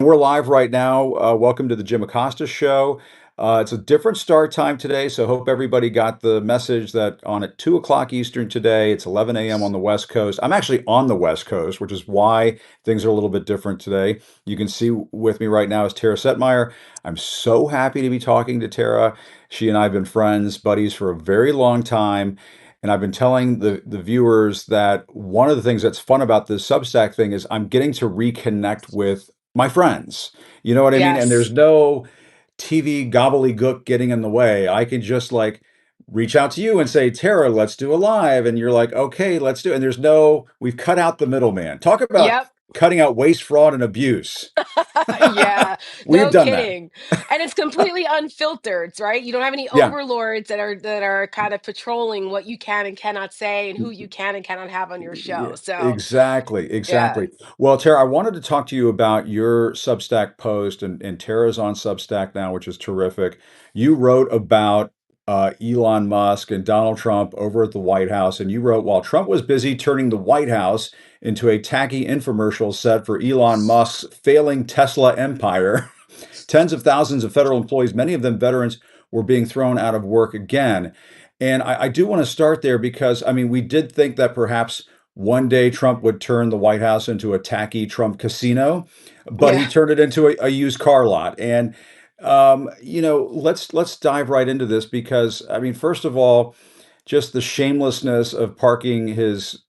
We're live right now. Welcome to the Jim Acosta show. It's a different start time today, so hope everybody got the message that on at 2 o'clock Eastern today, it's 11 a.m. on the West Coast. I'm actually on the West Coast, which is why things are a little bit different today. You can see with me right now is Tara Setmeyer. I'm so happy to be talking to Tara. She and I have been friends, buddies for a very long time. And I've been telling the viewers that one of the things that's fun about this Substack thing is I'm getting to reconnect with my friends. You know what I mean? And there's Yes. no TV gobbledygook getting in the way. I can just like reach out to you and say, Tara, let's do a live. And you're like, okay, let's do it. And we've cut out the middleman. Talk about Yep. cutting out waste, fraud, and abuse. Yeah. We've No done that. kidding. And it's completely unfiltered, right? You don't have any Yeah. overlords that are kind of patrolling what you can and cannot say and who you can and cannot have on your Yeah, show. So, exactly, yeah. exactly. Well, Tara, I wanted to talk to you about your Substack post, and Tara's on Substack now, which is terrific. You wrote about Elon Musk and Donald Trump over at the White House, and you wrote, while Trump was busy turning the White House into a tacky infomercial set for Elon Musk's failing Tesla empire, tens of thousands of federal employees, many of them veterans, were being thrown out of work again. And I do want to start there because, I mean, we did think that perhaps one day Trump would turn the White House into a tacky Trump casino, but Yeah. he turned it into a used car lot. And let's dive right into this because, I mean, first of all, just the shamelessness of parking his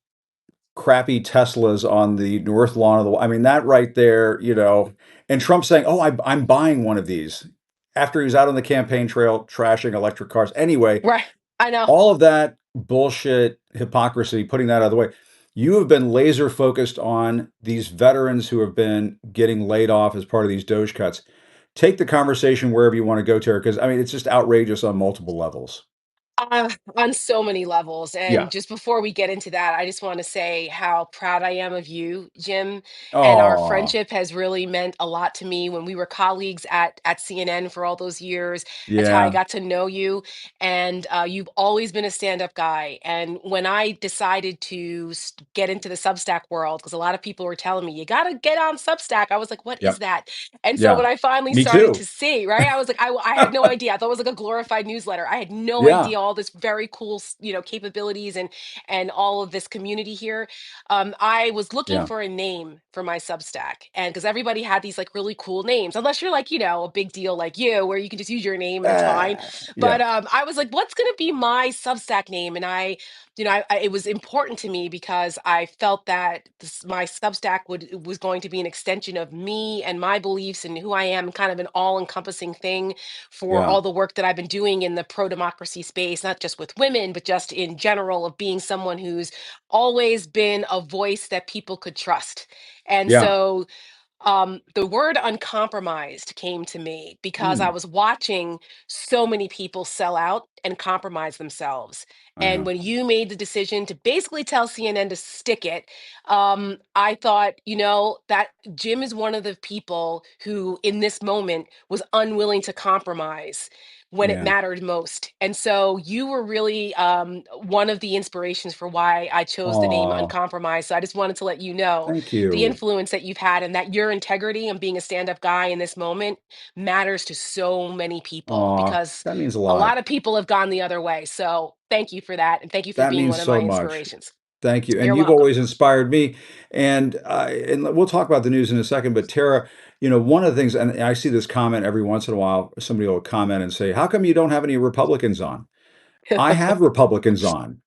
crappy Teslas on the north lawn of the. I mean, that right there, and Trump saying, "Oh, I'm buying one of these," after he was out on the campaign trail trashing electric cars. Anyway, Right. I know. all of that bullshit hypocrisy, putting that out of the way, you have been laser focused on these veterans who have been getting laid off as part of these Doge cuts. Take the conversation wherever you want to go to, because I mean, it's just outrageous on multiple levels. On so many levels. And Yeah. just before we get into that, I just want to say how proud I am of you, Jim. And our Oh, friendship has really meant a lot to me when we were colleagues at CNN for all those years. That's how I yeah. got to know you. And you've always been a stand up guy. And when I decided to get into the Substack world, because a lot of people were telling me, you got to get on Substack, I was like, what is Yep. that? And so Yeah. when I finally Me started to too. see, right, I was like, I had no idea. I thought it was like a glorified newsletter. I had no Yeah. idea all this very cool, capabilities and all of this community here. I was looking Yeah. for a name for my Substack, and because everybody had these like really cool names, unless you're like a big deal like you, where you can just use your name and it's fine. But Yeah. I was like, what's gonna be my Substack name? And it was important to me because I felt that my Substack was going to be an extension of me and my beliefs and who I am, kind of an all-encompassing thing for Yeah. all the work that I've been doing in the pro-democracy space, not just with women, but just in general of being someone who's always been a voice that people could trust. And Yeah. so the word uncompromised came to me because I Mm, was watching so many people sell out and compromise themselves. I And know. when you made the decision to basically tell CNN to stick it, I thought, that Jim is one of the people who, in this moment, was unwilling to compromise when it Yeah. mattered most. And so you were really one of the inspirations for why I chose the name Oh, Uncompromised. So I just wanted to let you know thank the you. influence that you've had and that your integrity and being a stand-up guy in this moment matters to so many people Oh, because that means a a lot. lot of people have gone the other way. So thank you for that. And thank you for That being means one of so my much. inspirations. Thank you. And You're you've welcome. always inspired me. And we'll talk about the news in a second. But Tara, one of the things, and I see this comment every once in a while, somebody will comment and say, "How come you don't have any Republicans on?" I have Republicans on.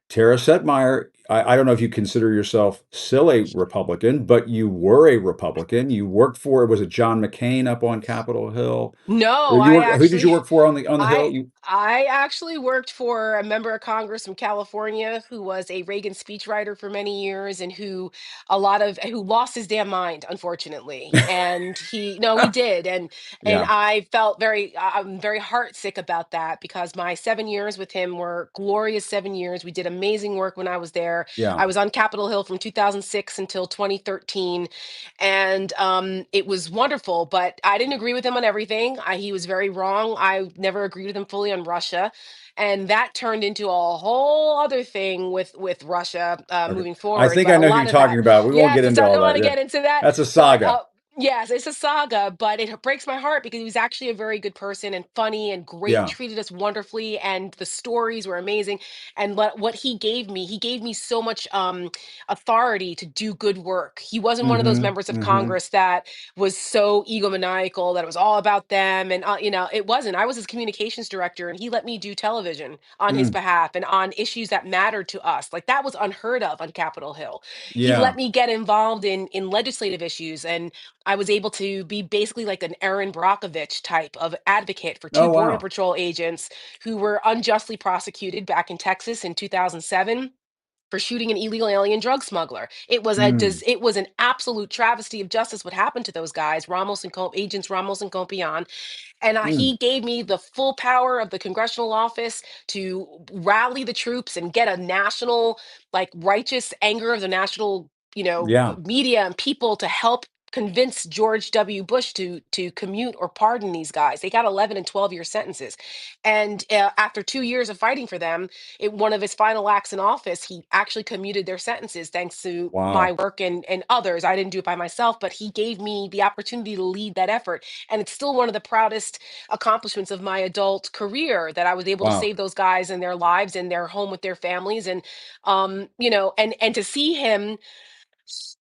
Tara Setmeyer, I don't know if you consider yourself still a Republican, but you were a Republican. You worked for, was it John McCain up on Capitol Hill? Or No, you I work, who did actually you work for on the Hill? I You, I actually worked for a member of Congress from California who was a Reagan speechwriter for many years and who lost his damn mind, unfortunately. And he no, he did. And yeah, I felt I'm very heartsick about that because my 7 years with him were glorious 7 years. We did amazing work when I was there. yeah. I was on Capitol Hill from 2006 until 2013, and it was wonderful. But I didn't agree with him on everything. He was very wrong. I never agreed with him fully on Russia, and that turned into a whole other thing with Russia Okay. moving I forward. think I But a know who you're lot of talking that, about. We won't yeah, get just into I all don't want that. to Yeah. get into that. That's a But saga. Yes, it's a saga, but it breaks my heart because he was actually a very good person and funny and great, Yeah. treated us wonderfully, and the stories were amazing. And what he gave me so much authority to do good work. He wasn't one of those Mhm. members of Mhm. Congress that was so egomaniacal that it was all about them. And it wasn't. I was his communications director, and he let me do television on his Mm. behalf and on issues that mattered to us. Like that was unheard of on Capitol Hill. He let Yeah. me get involved in legislative issues, and I was able to be basically like an Erin Brockovich type of advocate for two Oh, Border wow. Patrol agents who were unjustly prosecuted back in Texas in 2007 for shooting an illegal alien drug smuggler. Mm. It was an absolute travesty of justice what happened to those guys, agents Ramos and Compion. And Mm. he gave me the full power of the congressional office to rally the troops and get a national, like righteous anger of the national, Yeah. media and people to help convince George W. Bush to commute or pardon these guys. They got 11 and 12-year sentences. And after 2 years of fighting for them, one of his final acts in office, he actually commuted their sentences thanks to my Wow. work and others. I didn't do it by myself, but he gave me the opportunity to lead that effort. And it's still one of the proudest accomplishments of my adult career that I was able to Wow. save those guys and their lives and their home with their families. And and to see him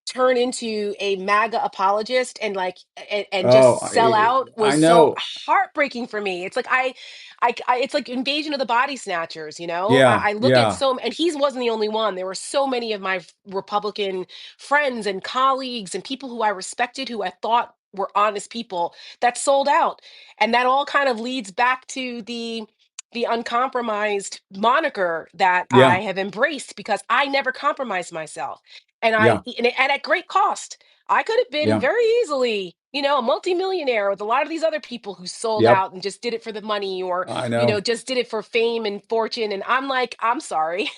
turn into a MAGA apologist and and Oh, just sell out I was so know. heartbreaking for me. It's like it's like Invasion of the Body Snatchers. Yeah. I look at Yeah. so, and he wasn't the only one. There were so many of my Republican friends and colleagues and people who I respected, who I thought were honest people, that sold out, and that all kind of leads back to the uncompromised moniker that I Yeah. have embraced because I never compromised myself. Yeah. And at great cost. I could have been Yeah. very easily, a multimillionaire with a lot of these other people who sold Yep. out and just did it for the money, or, I know. just did it for fame and fortune. And I'm like, I'm sorry.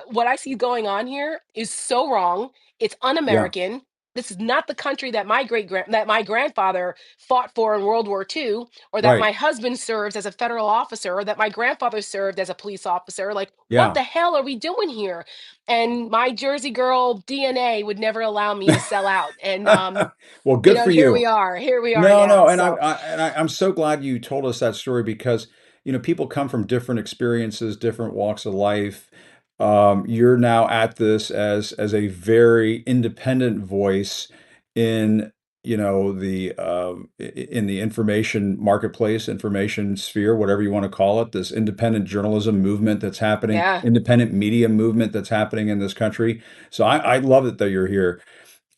What I see going on here is so wrong. It's Yeah. un-American. This is not the country that my grandfather fought for in World War II, or that Right. my husband serves as a federal officer, or that my grandfather served as a police officer. Like, what Yeah. the hell are we doing here? And my Jersey girl DNA would never allow me to sell out. And Well, good for here we you. are. Here we are No, now. no, and So I'm so glad you told us that story because people come from different experiences, different walks of life. You're now at this as a very independent voice in in the information marketplace, information sphere, whatever you want to call it. This independent journalism movement that's happening, yeah, independent media movement that's happening in this country. So I love it that you're here.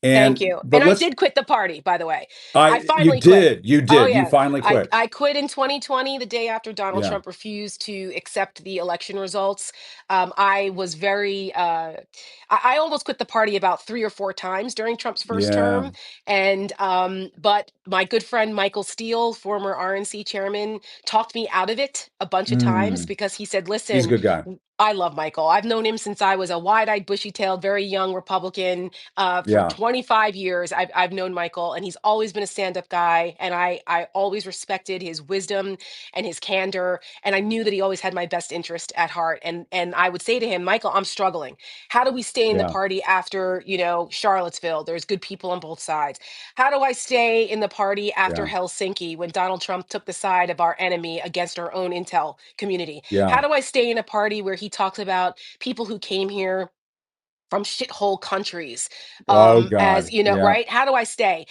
thank And you. but And I let's did quit the party, by the way. I I you finally quit. did. You Oh did. You yeah. finally quit. I quit in 2020, the day after Donald Yeah. Trump refused to accept the election results. I was very I almost quit the party about 3 or 4 times during Trump's first Yeah. term. And but my good friend Michael Steele, former RNC chairman, talked me out of it a bunch of times Mm. because he said, He's a listen, good guy. I love Michael. I've known him since I was a wide-eyed, bushy-tailed, very young Republican. For Yeah. 25 years, I've known Michael, and he's always been a stand-up guy. And I always respected his wisdom and his candor, and I knew that he always had my best interest at heart. And I would say to him, Michael, I'm struggling. How do we stay in the Yeah. party after Charlottesville? There's good people on both sides. How do I stay in the party after Yeah. Helsinki when Donald Trump took the side of our enemy against our own intel community? How Yeah. do I stay in a party where he talks about people who came here from shithole countries, Oh as God. Yeah. right? How do I stay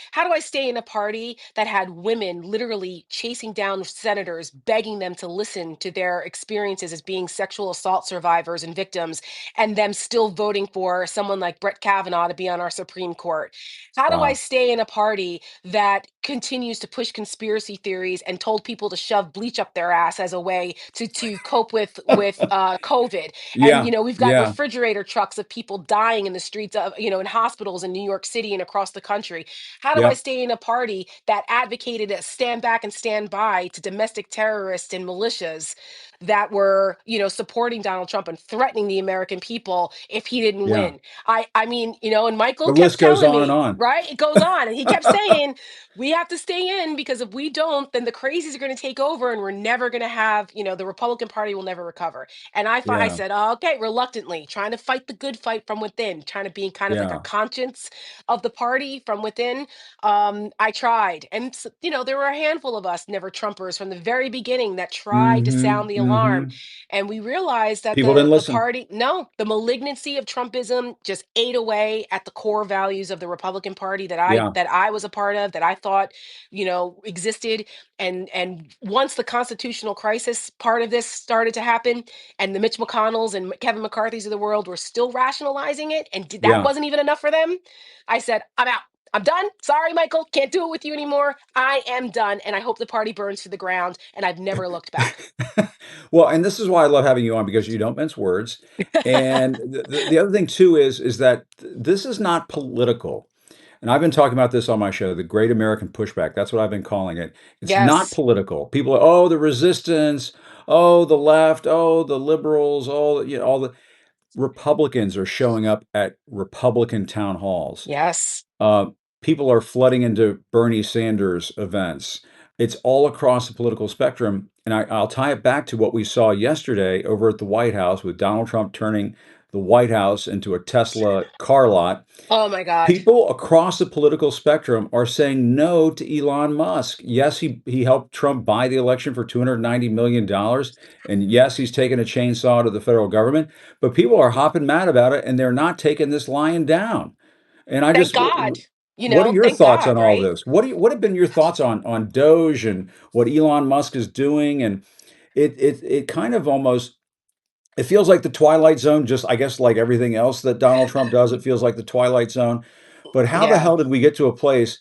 in a party that had women literally chasing down senators, begging them to listen to their experiences as being sexual assault survivors and victims, and them still voting for someone like Brett Kavanaugh to be on our Supreme Court? How do I Wow. stay in a party that continues to push conspiracy theories and told people to shove bleach up their ass as a way to cope with COVID? And Yeah. we've got Yeah. refrigerator trucks of people dying in the streets of, in hospitals in New York City and across the country. How do I Yep. stay in a party that advocated a stand back and stand by to domestic terrorists and militias that were, supporting Donald Trump and threatening the American people if he didn't Yeah. win. I mean, and Michael The kept list goes telling on and me, on. right? It goes on. And he kept saying, we have to stay in because if we don't, then the crazies are going to take over and we're never going to have, the Republican Party will never recover. And I Yeah. said, oh, okay, reluctantly, trying to fight the good fight from within, trying to be kind of like a Yeah. conscience of the party from within. I tried. And, there were a handful of us never Trumpers from the very beginning that tried to sound Mhm. the alarm. Mhm. And we realized that People the didn't the listen. party, no, the malignancy of Trumpism just ate away at the core values of the Republican Party that I Yeah. that I was a part of, that I thought, existed. And once the constitutional crisis part of this started to happen, and the Mitch McConnells and Kevin McCarthy's of the world were still rationalizing it, and that Yeah. wasn't even enough for them, I said, I'm out. I'm done. Sorry, Michael. Can't do it with you anymore. I am done. And I hope the party burns to the ground. And I've never looked back. Well, and this is why I love having you on because you don't mince words. And the other thing too is that this is not political. And I've been talking about this on my show, the Great American Pushback. That's what I've been calling it. It's not Yes. political. People are, oh, the resistance, oh, the left, oh, the liberals, all the Republicans are showing up at Republican town halls. Yes. Uh, People are flooding into Bernie Sanders events. It's all across the political spectrum. And I'll tie it back to what we saw yesterday over at the White House with Donald Trump turning the White House into a Tesla car lot. Oh my God. People across the political spectrum are saying no to Elon Musk. Yes, he helped Trump buy the election for $290 million. And yes, he's taken a chainsaw to the federal government, but people are hopping mad about it and they're not taking this lion down. And I Thank just, God. what are your Thank thoughts on God, all right? this? What have been your thoughts on Doge and what Elon Musk is doing? And it kind of almost it feels like the Twilight Zone, just I guess like everything else that Donald Trump does, it feels like the Twilight Zone. But how the Yeah. hell did we get to a place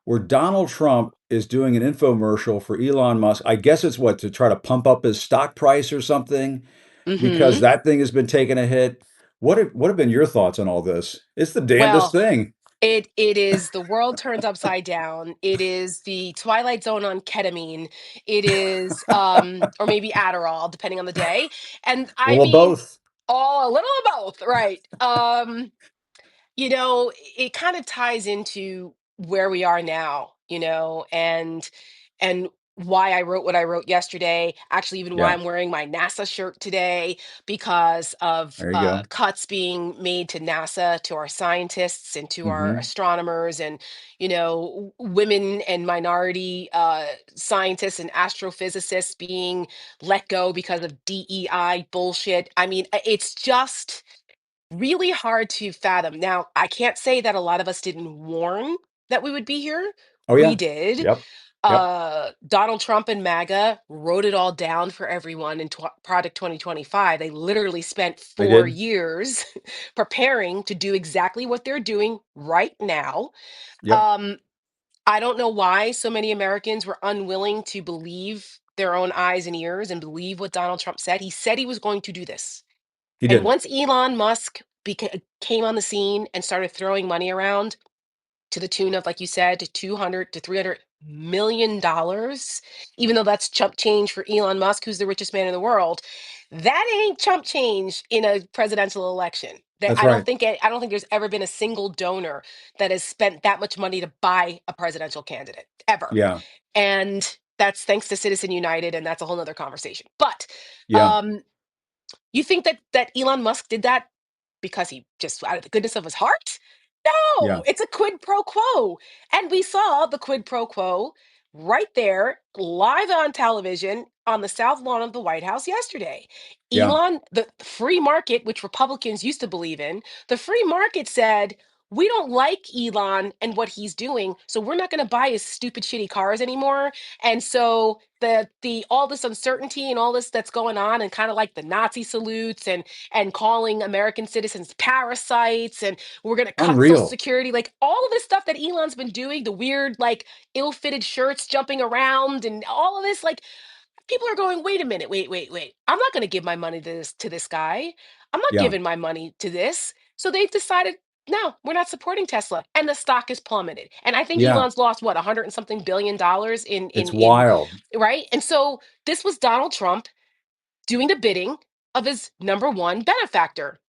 where Donald Trump is doing an infomercial for Elon Musk? I guess it's what, to try to pump up his stock price or something, because Hmm. that thing has been taking a hit. What have been your thoughts on all this? It's the damnedest Well, thing. it is the world turns upside down. It is the Twilight Zone on ketamine. It is or maybe Adderall, depending on the day. And A I little of mean, both. all a little of both, right? It kind of ties into where we are now, and why I wrote what I wrote yesterday, actually even why Yeah, I'm wearing my NASA shirt today, because of there you go. cuts being made to NASA, to our scientists and to our Hmm. astronomers, and women and minority scientists and astrophysicists being let go because of DEI bullshit. I mean, it's just really hard to fathom. Now, I can't say that a lot of us didn't warn that we would be here. Oh We yeah. did. Yep. Yep. Donald Trump and MAGA wrote it all down for everyone in Project 2025. They literally spent They 4 did. years preparing to do exactly what they're doing right now. Yep. Um, I don't know why so many Americans were unwilling to believe their own eyes and ears and believe what Donald Trump said. He said he was going to do this. He And did. once Elon Musk came on the scene and started throwing money around to the tune of, like you said, to 200 to $300 million, even though that's chump change for Elon Musk, who's the richest man in the world, that ain't chump change in a presidential election. That That's right. I don't think there's ever been a single donor that has spent that much money to buy a presidential candidate ever. Yeah. And that's thanks to Citizen United, and that's a whole nother conversation. But Yeah. um, you think that Elon Musk did that because he just out of the goodness of his heart? Yeah. No, it's a quid pro quo. And we saw the quid pro quo right there live on television on the South Lawn of the White House yesterday. Yeah. Elon, the free market, which Republicans used to believe in, the free market said, we don't like Elon and what he's doing, so we're not going to buy his stupid shitty cars anymore. And so the all this uncertainty and all this that's going on, and kind of like the Nazi salutes and calling American citizens parasites, and we're going to cut social Unreal. security, like all of this stuff that Elon's been doing, the weird like ill-fitted shirts jumping around and all of this, like people are going, wait a minute, wait. I'm not going to give my money to this guy. I'm not Yeah. giving my money to this. So they've decided, no, we're not supporting Tesla, and the stock has plummeted. And I think Yeah. Elon's lost what, 100 and something billion dollars in It's in wild. right. And so this was Donald Trump doing the bidding of his number one benefactor,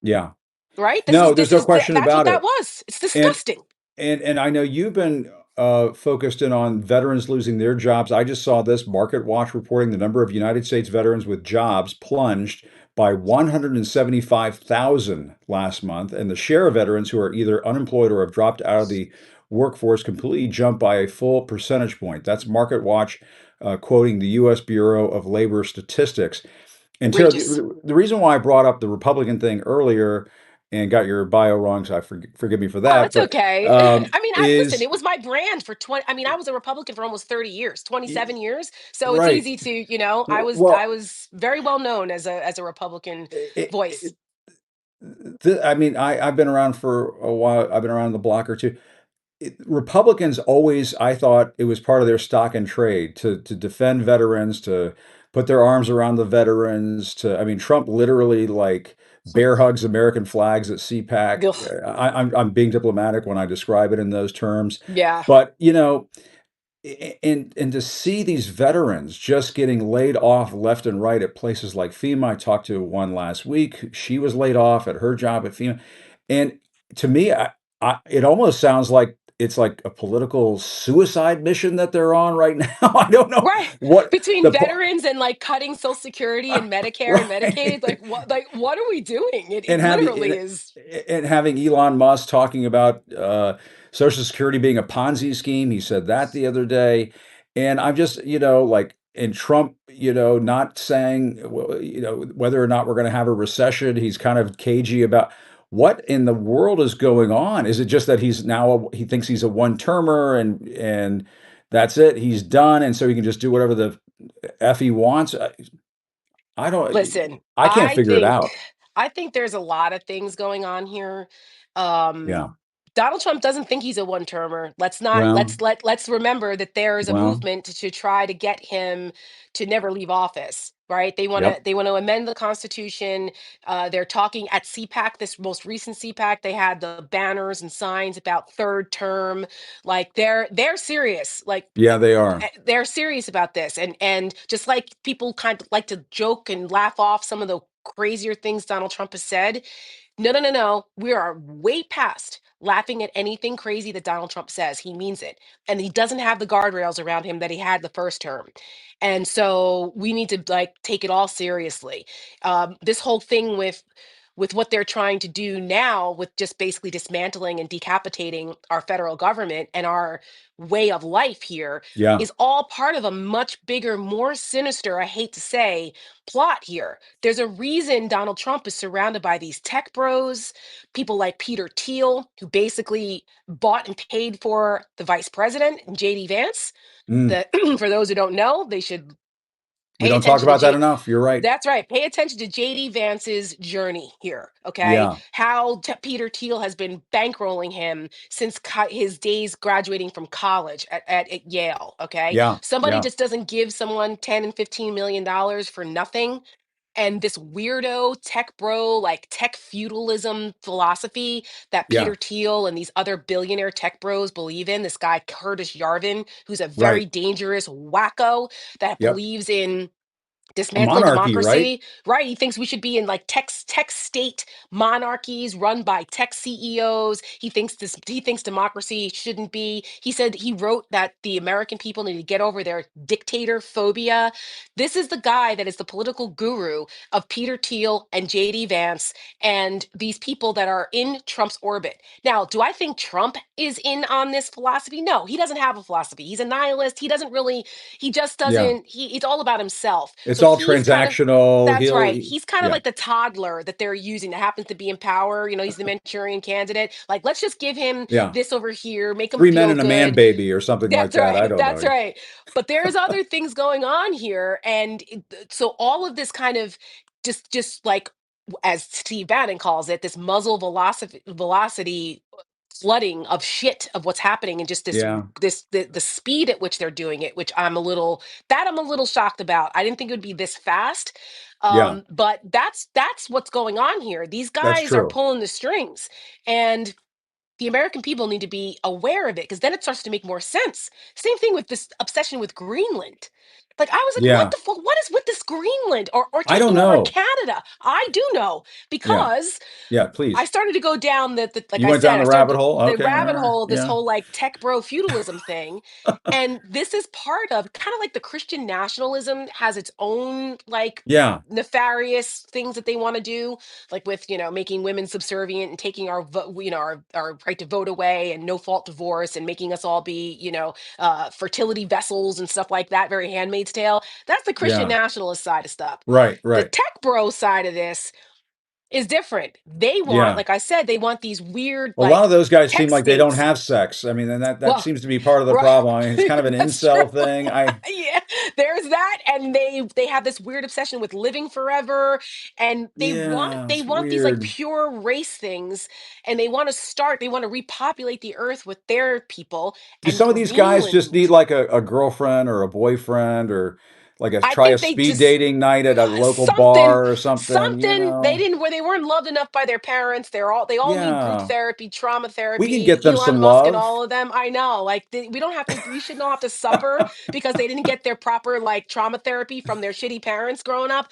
Yeah. right? No, there's This no is question that's what about that it. was. It's And disgusting. and I know you've been focused in on veterans losing their jobs. I just saw this Market Watch reporting the number of United States veterans with jobs plunged by 175,000 last month, and the share of veterans who are either unemployed or have dropped out of the workforce completely jumped by a full percentage point. That's Market Watch quoting the U.S. Bureau of Labor Statistics. And Tara, Outrageous. the reason why I brought up the Republican thing earlier and got your bio wrong, so forgive me for Oh, that, it's but okay. I mean, I listen, is it was my brand for 20. I mean, I was a Republican for almost 30 years, 27 years. So it's right. easy to, I Well, was very well known as a Republican it, voice. it, I mean, I've been around for a while. I've been around the block or two. Republicans always, I thought it was part of their stock and trade to defend veterans, to put their arms around the veterans. I mean, Trump literally like bear hugs American flags at CPAC. Ugh, I'm being diplomatic when I describe it in those terms, yeah. but and to see these veterans just getting laid off left and right at places like FEMA. I talked to one last week. She was laid off at her job at FEMA. And to me, it almost sounds like it's like a political suicide mission that they're on right now. I don't know Right. what Between the veterans and like cutting Social Security and Medicare and Medicaid, right. like what are we doing? It and literally having is. and having Elon Musk talking about Social Security being a Ponzi scheme. He said that the other day, and I'm just like, and Trump, not saying whether or not we're going to have a recession. He's kind of cagey about what in the world is going on. Is it just that he thinks he's a one termer and that's it? He's done, and so he can just do whatever the f he wants. I don't. Listen, I can't figure it out. I think there's a lot of things going on here. Yeah. Donald Trump doesn't think he's a one-termer. Well. Let's remember that there is a Well. movement to try to get him to never leave office. Right? Yep. They want to amend the Constitution. They're talking at CPAC, this most recent CPAC. They had the banners and signs about third term. Like they're serious. Like Yeah, they are. they're serious about this, and just like people kind of like to joke and laugh off some of the crazier things Donald Trump has said. No, no, no, no. We are way past laughing at anything crazy that Donald Trump says. He means it. And he doesn't have the guardrails around him that he had the first term. And so we need to like take it all seriously. This whole thing with what they're trying to do now with just basically dismantling and decapitating our federal government and our way of life here Yeah. is all part of a much bigger, more sinister, I hate to say, plot here. There's a reason Donald Trump is surrounded by these tech bros, people like Peter Thiel, who basically bought and paid for the vice president, and JD Vance. Mm. The For those who don't know, they should We pay don't talk attention to about that enough. You're right. that's right. Pay attention to JD Vance's journey here, okay? Yeah. How Peter Thiel has been bankrolling him since his days graduating from college at Yale, okay? Yeah. Somebody Yeah. just doesn't give someone 10 and 15 million dollars for nothing. And this weirdo tech bro, like tech feudalism philosophy that Yeah. Peter Thiel and these other billionaire tech bros believe in, this guy Curtis Yarvin, who's a very Right. dangerous wacko that Yep. believes in A dismantling monarchy, right? democracy, right? He thinks we should be in like tech state monarchies run by tech CEOs. He thinks democracy shouldn't be. He said he wrote that the American people need to get over their dictator phobia. This is the guy that is the political guru of Peter Thiel and JD Vance and these people that are in Trump's orbit. Now, do I think Trump is in on this philosophy? No, he doesn't have a philosophy. He's a nihilist. He doesn't really he just Yeah. doesn't it's all about himself. It's So all he's kind of transactional. that's right. He's kind of Yeah. like the toddler that they're using that happens to be in power. He's the Manchurian candidate. Like, let's just give him Yeah. this over here, make him Three men feel and a man good. baby or something like That's that. I right. don't That's know. right. But there's other things going on here, and so all of this kind of just like as Steve Bannon calls it, this muzzle velocity flooding of shit of what's happening, and just Yeah. the speed at which they're doing it, which I'm a little shocked about. I didn't think it would be this fast. Yeah. But that's what's going on here. These That's guys are true. pulling the strings, and the American people need to be aware of it because then it starts to make more sense. Same thing with this obsession with Greenland. Like, I was like, "What Yeah. the fuck? What is with this Greenland or I don't taking over know. Canada?" I do know Yeah. because Yeah, I please. started to go down the like You I went said, down I the started rabbit hole? the Okay, rabbit alright. hole of this Yeah. whole like tech bro feudalism thing. And this is part of kind of like the Christian nationalism has its own like Yeah. nefarious things that they want to do, like with, making women subservient and taking our vote, our right to vote away and no fault divorce and making us all be, fertility vessels and stuff like that, very Handmaid's Tale. That's the Christian Yeah. nationalist side of stuff. Right, The right. tech bro side of this is different. They want, Yeah. like I said, they want these weird, A lot like, of those guys seem tech like they don't states. have sex. I mean, and that Well, seems to be part of the right, problem. I mean, it's kind of an that's true. incel thing. I Yeah, there's that, and they have this weird obsession with living forever, and they want Yeah, they it's want these like weird. pure race things, and they want to repopulate the earth with their people, Do and some of these guys just need Greenland. like a girlfriend or a boyfriend or like a I try a think they speed just dating night at a local something bar or something, you they know? didn't where they weren't loved enough by their parents. They all need group Yeah. therapy, trauma We can therapy. get them Elon some Musk and love. all of them, I know, like, we should not have to suffer because they didn't get their proper like trauma therapy from their shitty parents growing up.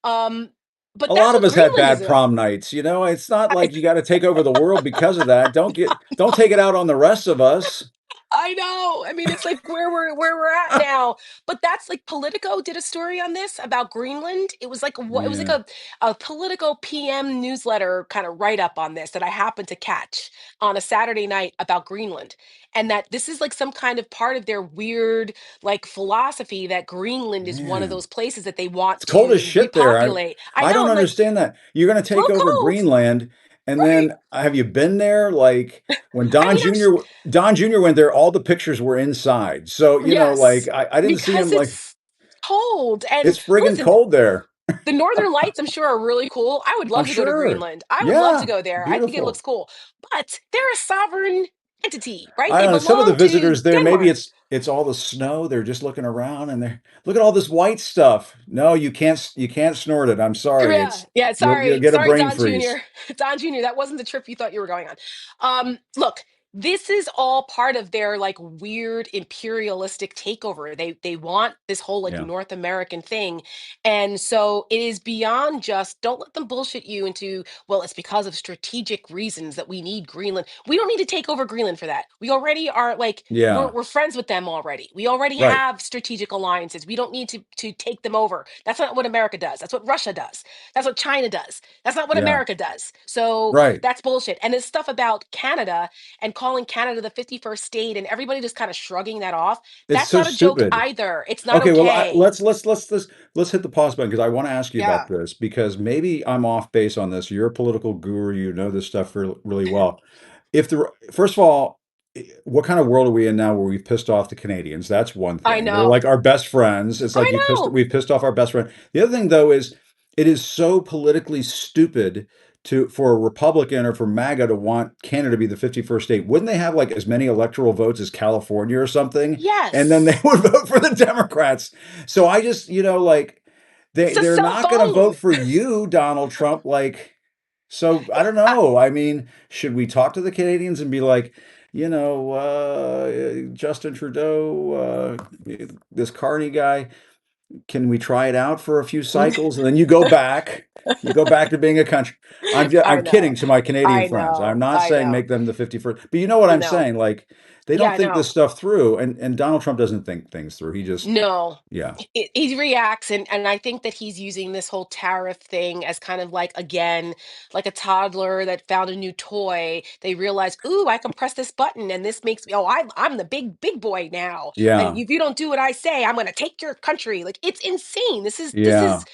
um but A that's lot of what us had Greenland is bad about. prom nights, you know? It's not I, like you gotta take over the world because of that. Don't take it out on the rest of us. I know. I mean, it's like where we're at now. But that's like Politico did a story on this about Greenland. It was like what it was like Yeah. a Politico PM newsletter kind of write up on this that I happened to catch on a Saturday night about Greenland. And that this is like some kind of part of their weird like philosophy that Greenland is one of Man. those places that they want It's cold as to shit there. repopulate. I I know. don't I'm like, understand that. You're gonna well, take over cold, Greenland, and right? then have you been there? Like when I mean, Don Jr. went there, all the pictures were inside. So, like yes, I didn't see because him like it's cold. And it's friggin' listen, cold there. the Northern Lights, I'm sure, are really cool. I would I'm love to go to sure. Greenland. I would love to Yeah. go there. I think it looks Beautiful. cool. But they're a sovereign entity, right? I They don't know. Some of the belong to visitors there, maybe Denmark. it's all the snow. They're just looking around and they're look at all this white stuff. No, you can't snort it. I'm sorry. Yeah, It's yeah. you'll Sorry, get a sorry, brain Don freeze. Jr. Don Jr. That wasn't the trip you thought you were going on. Look, this is all part of their like weird imperialistic takeover. They want this whole like Yeah. North American thing, and so it is beyond just don't let them bullshit you into well, it's because of strategic reasons that we need Greenland. We don't need to take over Greenland for that. We already are like we're Yeah. we're friends with them already. We already Right. have strategic alliances. We don't need to take them over. That's not what America does. That's what Russia does. That's what China does. That's not what Yeah. America does. So Right. that's bullshit. And this stuff about Canada and calling Canada the 51st state and everybody just kind of shrugging that off. It's That's so not a joke stupid. either. It's not Okay, well, okay. let's hit the pause button because I want to ask you about Yeah, this because maybe I'm off base on this. You're a political guru, you know this stuff really well. If the first of all, what kind of world are we in now where we've pissed off the Canadians? That's one I thing. They're know. like our best friends. It's like I know. we've pissed off our best friend. The other thing though is it is so politically stupid for a Republican or for MAGA to want Canada to be the 51st state. Wouldn't they have like as many electoral votes as California or something? And then they Yes. would vote for the Democrats. So I just, like It's a they're cell not going to vote phone. for you, Donald Trump. Like, so I don't know. I mean, should we talk to the Canadians and be like, Justin Trudeau, this Carney guy, can we try it out for a few cycles and then you go back to being a country. I I'm know. kidding to my Canadian I friends. I'm know. not I saying know. make them the 51st, but you know what I'm No. saying? Like they Yeah, don't I think know. this stuff through and Donald Trump doesn't think things through. He just, No. yeah. He reacts, and I think that he's using this whole tariff thing as kind of like again, like a toddler that found a new toy. They realize, ooh, I can press this button, and this makes me. Oh, I'm the big boy now. And Yeah. if you don't do what I say, I'm going to take your country. Like it's insane. This is Yeah.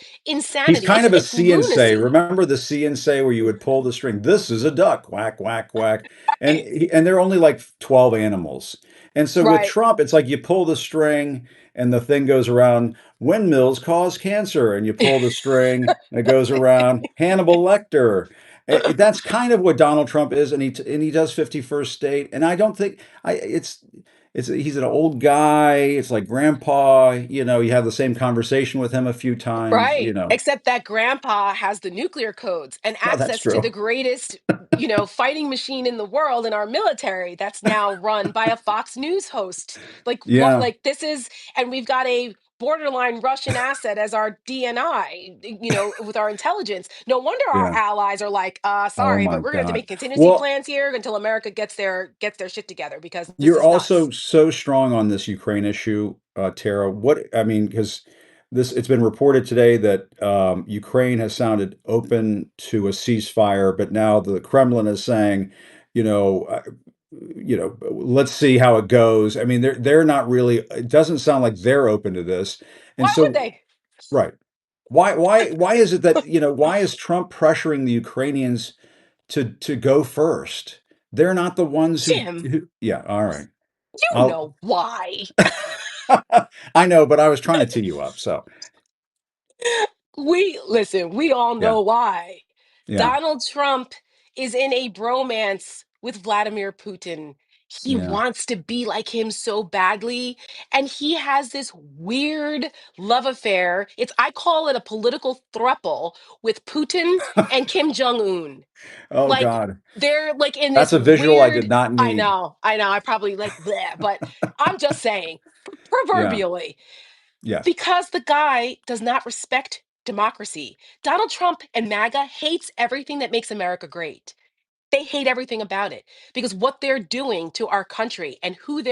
He's insanity. kind It's of a it's see and say. lunacy. Remember the see and say where you would pull the string. This is a duck. Whack, whack, whack. And they're only like 12 animals. And so with Right. Trump, it's like you pull the string and the thing goes around. Windmills cause cancer, and you pull the string and it goes around. Hannibal Lecter. That's kind of what Donald Trump is, and he does 51st state. And I don't think it's he's an old guy. It's like grandpa. You have the same conversation with him a few times. Right. Except that grandpa has the nuclear codes and Well, that's access to true. the greatest, fighting machine in the world in our military that's now run by a Fox News host. Like what Yeah. like this is and we've got a borderline Russian asset as our DNI, with our intelligence. No wonder our Yeah. allies are like, Oh sorry, my but we're gonna have to God. make contingency Well, plans here until America gets their shit together because this you're is also nuts. so strong on this Ukraine issue, Tara. What I mean, because it's been reported today that Ukraine has sounded open to a ceasefire, but now the Kremlin is saying, you know, uh, let's see how it goes. I mean, they're not really. It doesn't sound like they're open to this, and Why would so they? right. Why is it that, why is Trump pressuring the Ukrainians to go first? They're not the ones Jim, yeah, all right. you I'll know why. I know, but I was trying to tee you up, so We listen, we all yeah. know why. Yeah. Donald Trump is in a bromance with Vladimir Putin. He Yeah. wants to be like him so badly. And he has this weird love affair. I call it a political throuple with Putin and Kim Jong Un. Oh Like, God. they're like in That's this a visual I did weird, not need. I know, I probably like bleh, but I'm just saying, Yeah. proverbially. Yes. Because the guy does not respect democracy. Donald Trump and MAGA hates everything that makes America great. They hate everything about it because what they're doing to our country and who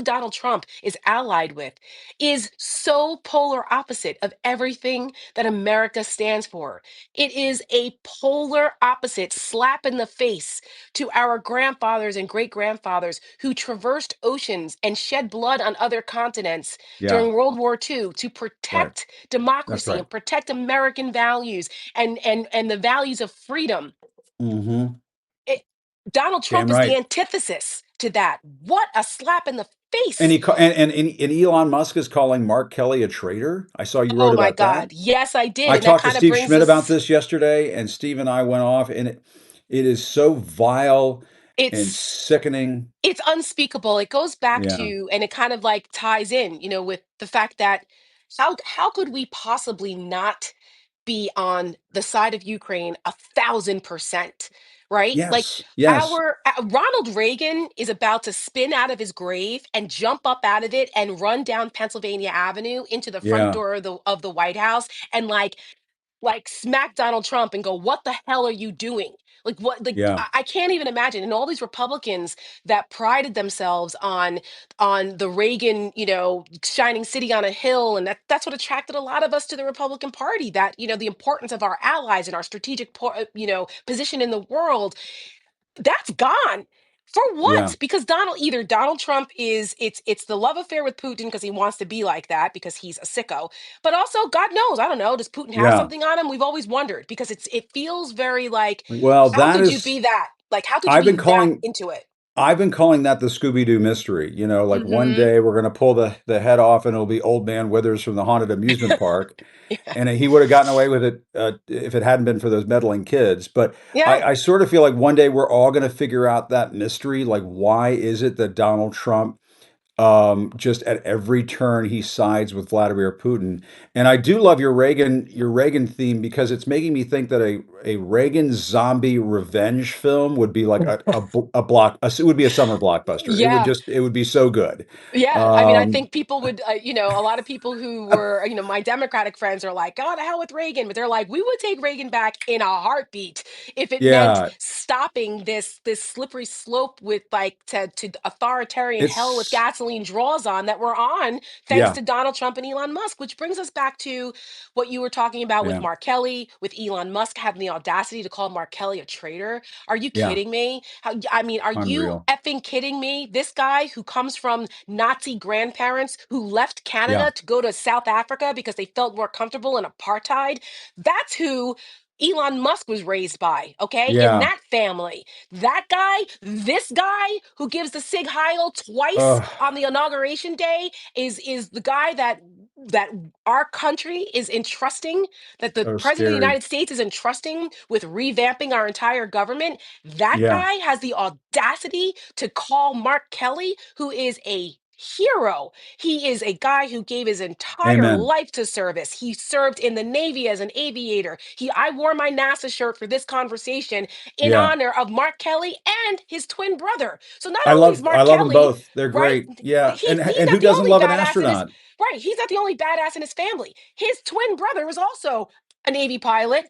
Donald Trump is allied with is so polar opposite of everything that America stands for. It is a polar opposite slap in the face to our grandfathers and great grandfathers who traversed oceans and shed blood on other continents Yeah. during World War II to Right. protect That's democracy right. and protect American values and the values of freedom. Mm-hmm. it, Donald Damn Trump is the right. antithesis to that. What a slap in the And face. he ca- and Elon Musk is calling Mark Kelly a traitor. I saw you wrote Oh my about that. God. Yes, I did. I And that talked to kind of Steve brings Schmidt about us, this yesterday, and Steve and I went off, and it is so vile and it's sickening. it's unspeakable. It goes back Yeah. to, and it kind of like ties in, with the fact that how could we possibly not be on the side of Ukraine 1,000%, right? Like Yes. Yes. our Ronald Reagan is about to spin out of his grave and jump up out of it and run down Pennsylvania Avenue into the front Yeah. door of the White House and like smack Donald Trump and go, "What the hell are you doing?" Like what? Like Yeah. I can't even imagine. And all these Republicans that prided themselves on the Reagan, shining city on a hill, and that's what attracted a lot of us to the Republican Party. That the importance of our allies and our strategic, position in the world, that's gone. For Yeah. what? Because Donald Trump is it's the love affair with Putin because he wants to be like that because he's a sicko. But also, God knows, I don't know, does Putin have Yeah. something on him? We've always wondered because it feels very like, Well, how that could you is be that? Like, how could you I've be been that calling into it? I've been calling that the Scooby-Doo mystery. Like one Mm-hmm. day we're going to pull the head off and it'll be Old Man Withers from the haunted amusement park. Yeah. And he would have gotten away with it if it hadn't been for those meddling kids. But Yeah. I sort of feel like one day we're all going to figure out that mystery. Like, why is it that Donald Trump just at every turn he sides with Vladimir Putin? And I do love your Reagan theme because it's making me think that a Reagan zombie revenge film would be like it would be a summer blockbuster. Yeah. It would be so good. Yeah, I mean, I Um, think people would, a lot of people who were, my Democratic friends are like, "God, the hell with Reagan," but they're like, "We would take Reagan back in a heartbeat if it meant yeah, stopping this slippery slope with like to authoritarian hell with it's gasoline draws on that we're on, thanks yeah, to Donald Trump and Elon Musk." Which brings us back to what you were talking about with yeah, Mark Kelly, with Elon Musk having the audacity to call Mark Kelly a traitor. Are you yeah, kidding me? I mean, are you unreal. effing kidding me? This guy who comes from Nazi grandparents who left Yeah, Canada to go to South Africa because they felt more comfortable in apartheid. That's who Elon Musk was raised by, okay? In yeah. that family. That guy, this guy who gives the Sig Heil twice Ugh, on the inauguration day is the guy that our country is entrusting, that the so president of the scary. United States is entrusting with revamping our entire government. That Yeah, guy has the audacity to call Mark Kelly, who is a hero. He is a guy who gave his entire Amen. life to service. He served in the Navy as an aviator. I wore my NASA shirt for this conversation in Yeah. honor of Mark Kelly and his twin brother. So not I only is love I Mark love them Kelly, both. They're right? great. Yeah. He's And who not the doesn't only love an badass in his astronaut? right. He's not the only badass in his family. His twin brother was also a Navy pilot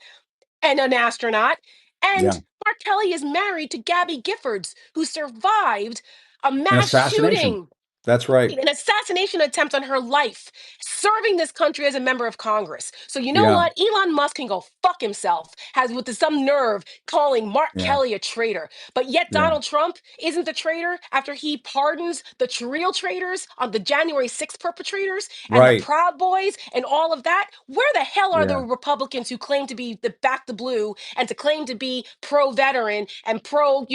and an astronaut. Yeah. And Mark Kelly is married to Gabby Giffords, who survived a An mass assassination. shooting, That's right. an assassination attempt on her life, serving this country as a member of Congress. So you know Yeah. what? Elon Musk can go fuck himself. Has with some nerve calling Mark Yeah. Kelly a traitor, but yet Yeah. Donald Trump isn't the traitor after he pardons the real traitors on the January 6th perpetrators and the Right. Proud Boys and all of that. Where the hell are the Yeah. Republicans who claim to be the back the blue and to claim to be pro veteran and pro,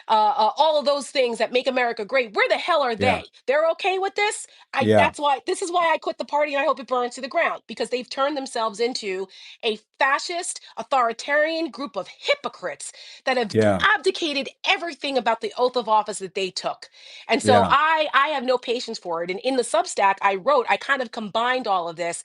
all of those things that make America great? Where the hell are Yeah. they? They're okay with this. Yeah. That's why this is why I quit the party and I hope it burns to the ground, because they've turned themselves into a fascist, authoritarian group of hypocrites that have Yeah. abdicated everything about the oath of office that they took. And so Yeah. I have no patience for it. And in the Substack I kind of combined all of this,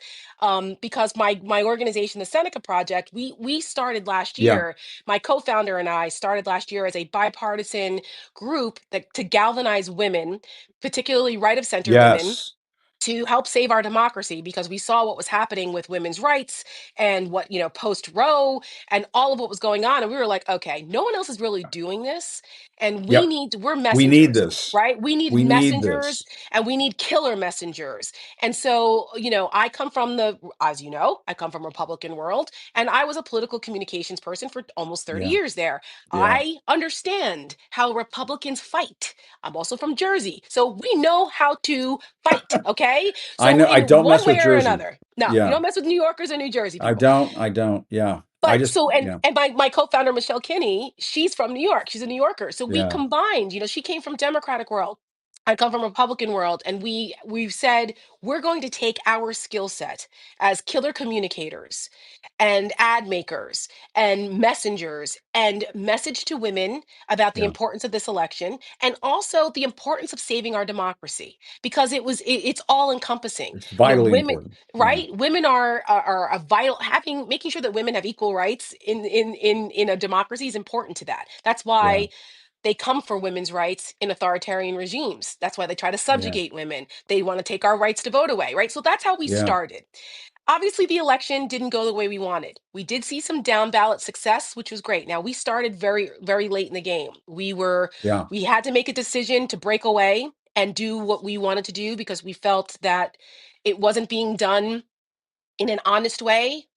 because my organization, the Seneca Project, we started last Yeah. year. My co-founder and I started last year as a bipartisan group that to galvanize women, particularly right of center women, Yes. to help save our democracy, because we saw what was happening with women's rights and what, post Roe and all of what was going on. And we were like, okay, no one else is really doing this. And Yep. we're We need messengers, this. right? We need We need messengers this. and we need killer messengers. And so, I come from as you know, I come from Republican world, and I was a political communications person for almost 30 Yeah. years there. Yeah. I understand how Republicans fight. I'm also from Jersey. So we know how to fight. Okay. I So know. I in don't one mess way with or Jersey. another, no, you Yeah. don't mess with New Yorkers or New Jersey I people. don't. I don't. Yeah. I But just. so Yeah. and my co-founder Michelle Kinney, she's from New York. She's a New Yorker. So we Yeah. combined, she came from Democratic world. I come from Republican world, and we've said we're going to take our skill set as killer communicators and ad makers and messengers and message to women about the Yeah. importance of this election, and also the importance of saving our democracy, because it's all encompassing. It's vitally Women, important. Yeah. right? Women are a vital, having making sure that women have equal rights in a democracy is important to that. That's Yeah. why they come for women's rights in authoritarian regimes. That's why they try to Yeah. subjugate women. They want to take our rights to vote away, right? So that's how we Yeah. started. Obviously, the election didn't go the way we wanted. We did see some down ballot success, which was great. Now, we started very, very late in the game. Yeah. We had to make a decision to break away and do what we wanted to do, because we felt that it wasn't being done in an honest way.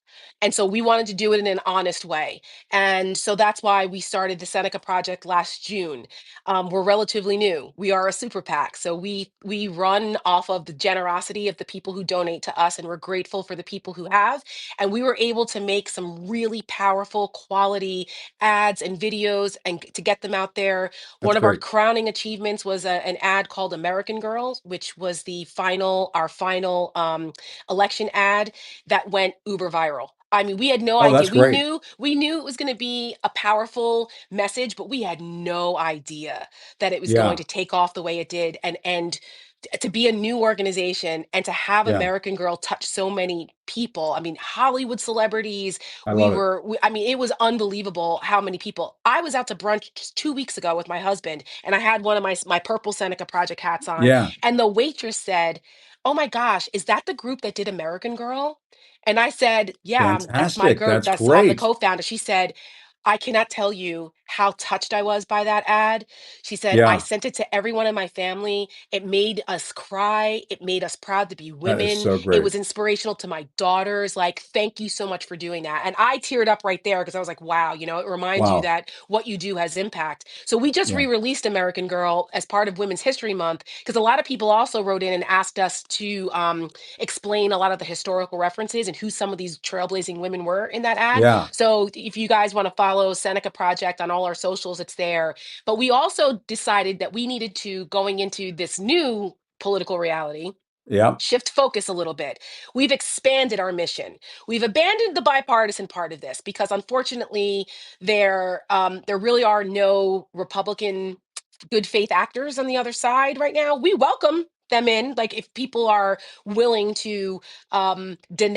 And so we wanted to do it in an honest way. And so that's why we started the Seneca Project last June. We're relatively new. We are a super PAC. So we run off of the generosity of the people who donate to us, and we're grateful for the people who have. And we were able to make some really powerful quality ads and videos and to get them out there. That's One of our great. crowning achievements was an ad called American Girls, which was our final election ad that went uber viral. I mean, we had no Oh, idea. that's great. We knew it was going to be a powerful message, but we had no idea that it was going Yeah. to take off the way it did, and to be a new organization and to have Yeah. American Girl touch so many people. I mean, Hollywood celebrities. I love it. I mean, it was unbelievable how many people. I was out to brunch just 2 weeks ago with my husband, and I had one of my purple Seneca Project hats on, Yeah. and the waitress said, "Oh my gosh, is that the group that did American Girl?" And I said, "Yeah, that's my Fantastic. girl. That's I'm the great. co-founder." She said, "I cannot tell you how touched I was by that ad." She said, "I Yeah. sent it to everyone in my family. It made us cry. It made us proud to be That is women. so It great. was inspirational to my daughters. Like, thank you so much for doing that." And I teared up right there, because I was like, wow, it reminds you Wow. that what you do has impact. So we just Yeah. re-released American Girl as part of Women's History Month, because a lot of people also wrote in and asked us to explain a lot of the historical references and who some of these trailblazing women were in that ad. Yeah. So if you guys want to follow Seneca Project on all our socials, it's there. But we also decided that we needed to, going into this new political reality, Yeah. shift focus a little bit. We've expanded our mission. We've abandoned the bipartisan part of this, because unfortunately there really are no Republican good faith actors on the other side right now. We welcome them in, like if people are willing to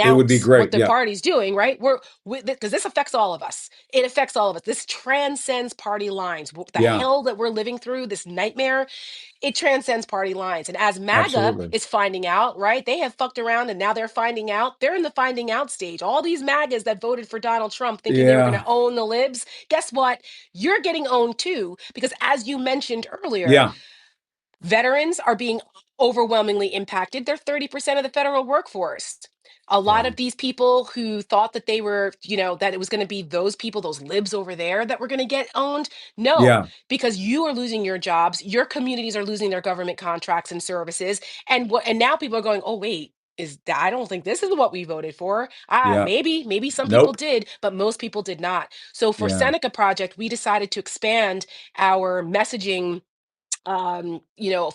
It would be denounce what great. the Yeah. party's doing, right? We're because this affects all of us. It affects all of us. This transcends party lines. The Yeah. hell that we're living through, this nightmare, it transcends party lines. And as MAGA Absolutely. is finding out, right? They have fucked around and now they're finding out. They're in the finding out stage. All these MAGAs that voted for Donald Trump thinking they were going Yeah. to own the libs, guess what? You're getting owned too. Because as you mentioned earlier, Yeah. veterans are being overwhelmingly impacted. They're 30% of the federal workforce. A lot Yeah. of these people who thought that they were, that it was going to be those people, those libs over there that were going to get owned. No, Yeah. because you are losing your jobs, your communities are losing their government contracts and services. And now people are going, oh, wait. I don't think this is what we voted for. Yeah. Maybe some people Nope. did, but most people did not. So for Yeah. Seneca Project, we decided to expand our messaging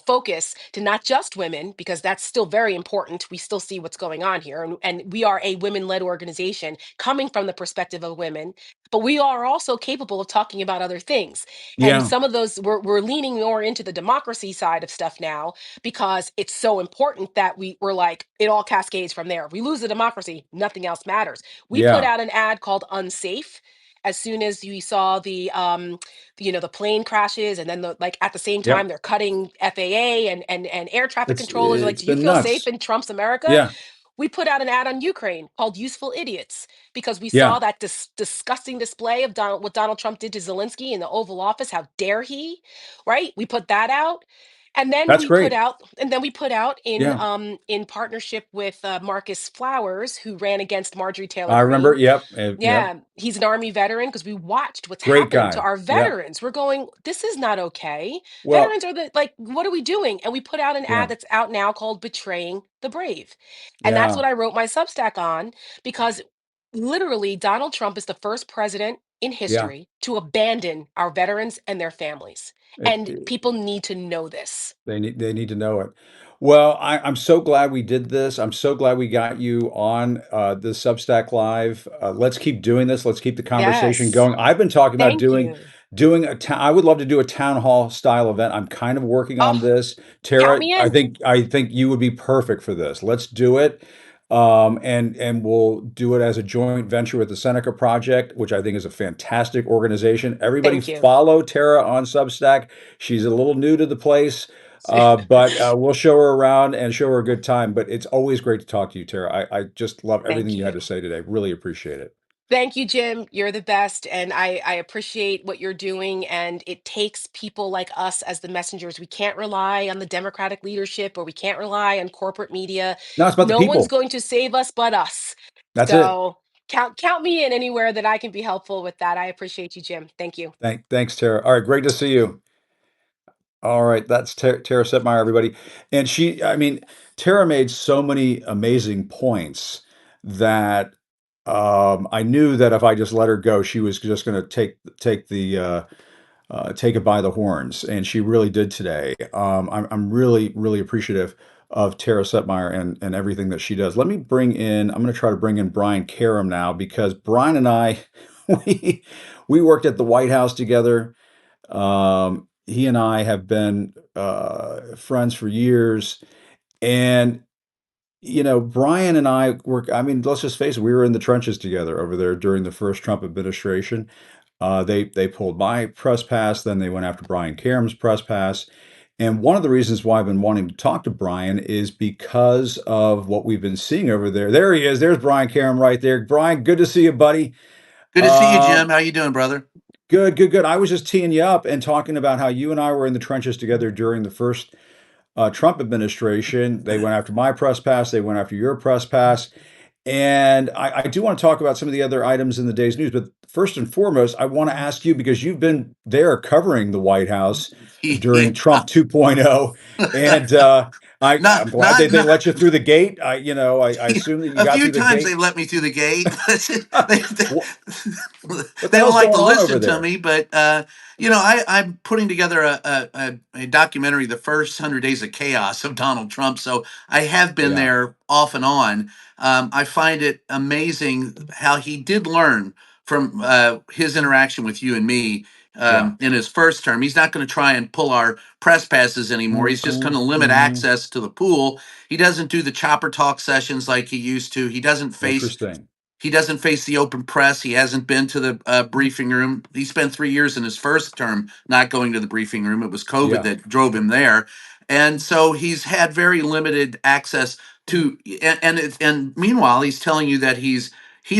focus to not just women, because that's still very important. We still see what's going on here. And we are a women led organization coming from the perspective of women, but we are also capable of talking about other things. And Yeah. some of those, we're leaning more into the democracy side of stuff now because it's so important that we're like, it all cascades from there. If we lose the democracy, nothing else matters. We put Yeah. out an ad called Unsafe as soon as we saw the plane crashes, and then like at the same time Yep. they're cutting FAA and air traffic controllers are like, It's do you been feel safe nuts. in Trump's America? Yeah. We put out an ad on Ukraine called Useful Idiots because we saw Yeah. that disgusting display of what Donald Trump did to Zelensky in the Oval Office. How dare he? Right? We put that out. That's great. And then we put out Yeah. in partnership with Marcus Flowers, who ran against Marjorie Taylor I remember. Greene. Yep. Yep. Yeah, he's an Army veteran because we watched what's Great happening to guy. our Yep. veterans. We're going, this is not okay. Well, Veterans are like, what are we doing? And we put out an yeah. ad that's out now called Betraying the Brave. And that's Yeah. what I wrote my Substack on because literally Donald Trump is the first president in Yeah. history to abandon our veterans and their families. And It, people need to know this. they need to know it. Well, I'm so glad we did this. I'm so glad we got you on the Substack Live. Let's keep doing this. Let's keep the conversation Yes. going. I've been talking about Thank doing you. doing a town. I would love to do a town hall style event. I'm kind of working on Oh, this. count Tara, me I in. think I think you would be perfect for this. Let's do it. And we'll do it as a joint venture with the Seneca Project, which I think is a fantastic organization. Everybody Thank you. follow Tara on Substack. She's a little new to the place. But we'll show her around and show her a good time. But it's always great to talk to you, Tara. I just love everything Thank you had you. to say today. Really appreciate it. Thank you, Jim. You're the best. And I appreciate what you're doing. And it takes people like us as the messengers. We can't rely on the Democratic leadership or we can't rely on corporate media. No, it's about the No one's people. going to save us but us. That's it. So count me in anywhere that I can be helpful with that. I appreciate you, Jim. Thank you. Thanks, Tara. All right, great to see you. All right, that's Tara Setmeyer, everybody. And I mean, Tara made so many amazing points that I knew that if I just let her go, she was just going to take it by the horns, and she really did today. I'm really appreciative of Tara Setmeyer and everything that she does. I'm going to try to bring in Brian Karem now because Brian and I, we we worked at the White House together. He and I have been friends for years, and Brian and I were. I mean, let's just face it, we were in the trenches together over there during the first Trump administration. They pulled my press pass, then they went after Brian Karem's press pass. And one of the reasons why I've been wanting to talk to Brian is because of what we've been seeing over there. There he is. There's Brian Karem right there. Brian, good to see you, buddy. Good to see you, Jim. Um, How you doing, brother? good. I was just teeing you up and talking about how you and I were in the trenches together during the first Trump administration. They went after my press pass. They went after your press pass. And I do want to talk about some of the other items in the day's news, but first and foremost, I want to ask you because you've been there covering the White House during Yeah. Trump 2.0, and not I'm glad not they not let you through the gate. I assume that you a got few through the times gate. they let me through the gate, but what, what the they don't hell's like to going on over listen to there? me. But I'm putting together a documentary, the first 100 days of chaos of Donald Trump. So I have been Yeah, there off and on. I find it amazing how he did learn from his interaction with you and me. Yeah. in his first term. He's not going to try and pull our press passes anymore. He's just going Hmm. to limit Hmm. access to the pool. He doesn't do the chopper talk sessions like he used to. Interesting. He doesn't face the open press. He hasn't been to the briefing room. He spent 3 years in his first term not going to the briefing room. It was COVID Yeah. that drove him there, and so he's had very limited access to. And meanwhile, he's telling you that he's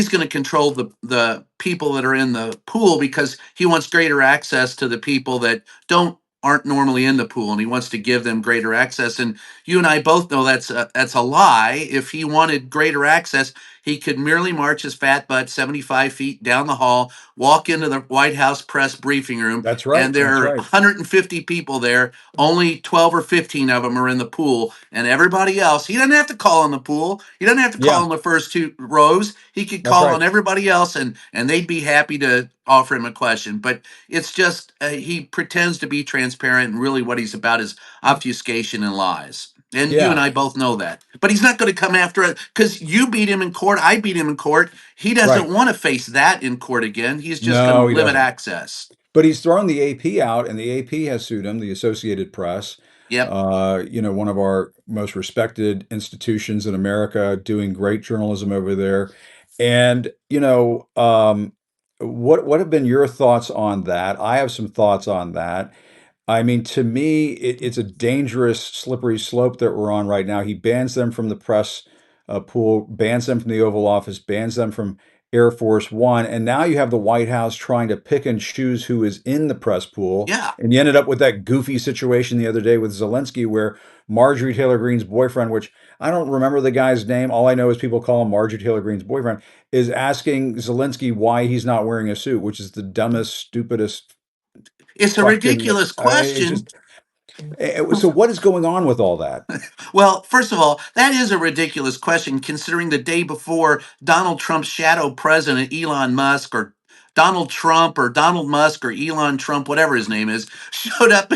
going to control the people that are in the pool because he wants greater access to the people that don't aren't normally in the pool, and he wants to give them greater access. And you and I both know that's a lie. If he wanted greater access, he could merely march his fat butt 75 feet down the hall, walk into the White House press briefing room, That's and right. there That's are right. 150 people there. Only 12 or 15 of them are in the pool, and everybody else, he doesn't have to call on the pool. He doesn't have to call Yeah. on the first two rows. He could That's call right. on everybody else, and they'd be happy to offer him a question. But it's just he pretends to be transparent, and really what he's about is obfuscation and lies. And you and Yeah. I both know that. But he's not going to come after it because you beat him in court. I beat him in court. He doesn't Right. want to face that in court again. He's just going to No, he limit doesn't. access. But he's thrown the AP out, and the AP has sued him, the Associated Press, Yep. one of our most respected institutions in America, doing great journalism over there. And, what have been your thoughts on that? I have some thoughts on that. I mean, to me, it's a dangerous, slippery slope that we're on right now. He bans them from the press pool, bans them from the Oval Office, bans them from Air Force One, and now you have the White House trying to pick and choose who is in the press pool. Yeah. And you ended up with that goofy situation the other day with Zelensky, where Marjorie Taylor Greene's boyfriend, which I don't remember the guy's name, all I know is people call him Marjorie Taylor Greene's boyfriend, is asking Zelensky why he's not wearing a suit, which is the dumbest, stupidest It's a question that ridiculous it's just question. so what is going on with all that? Well, first of all, that is a ridiculous question considering the day before Donald Trump's shadow president, Elon Musk, or Donald Trump, or Donald Musk, or Elon Trump, whatever his name is, showed up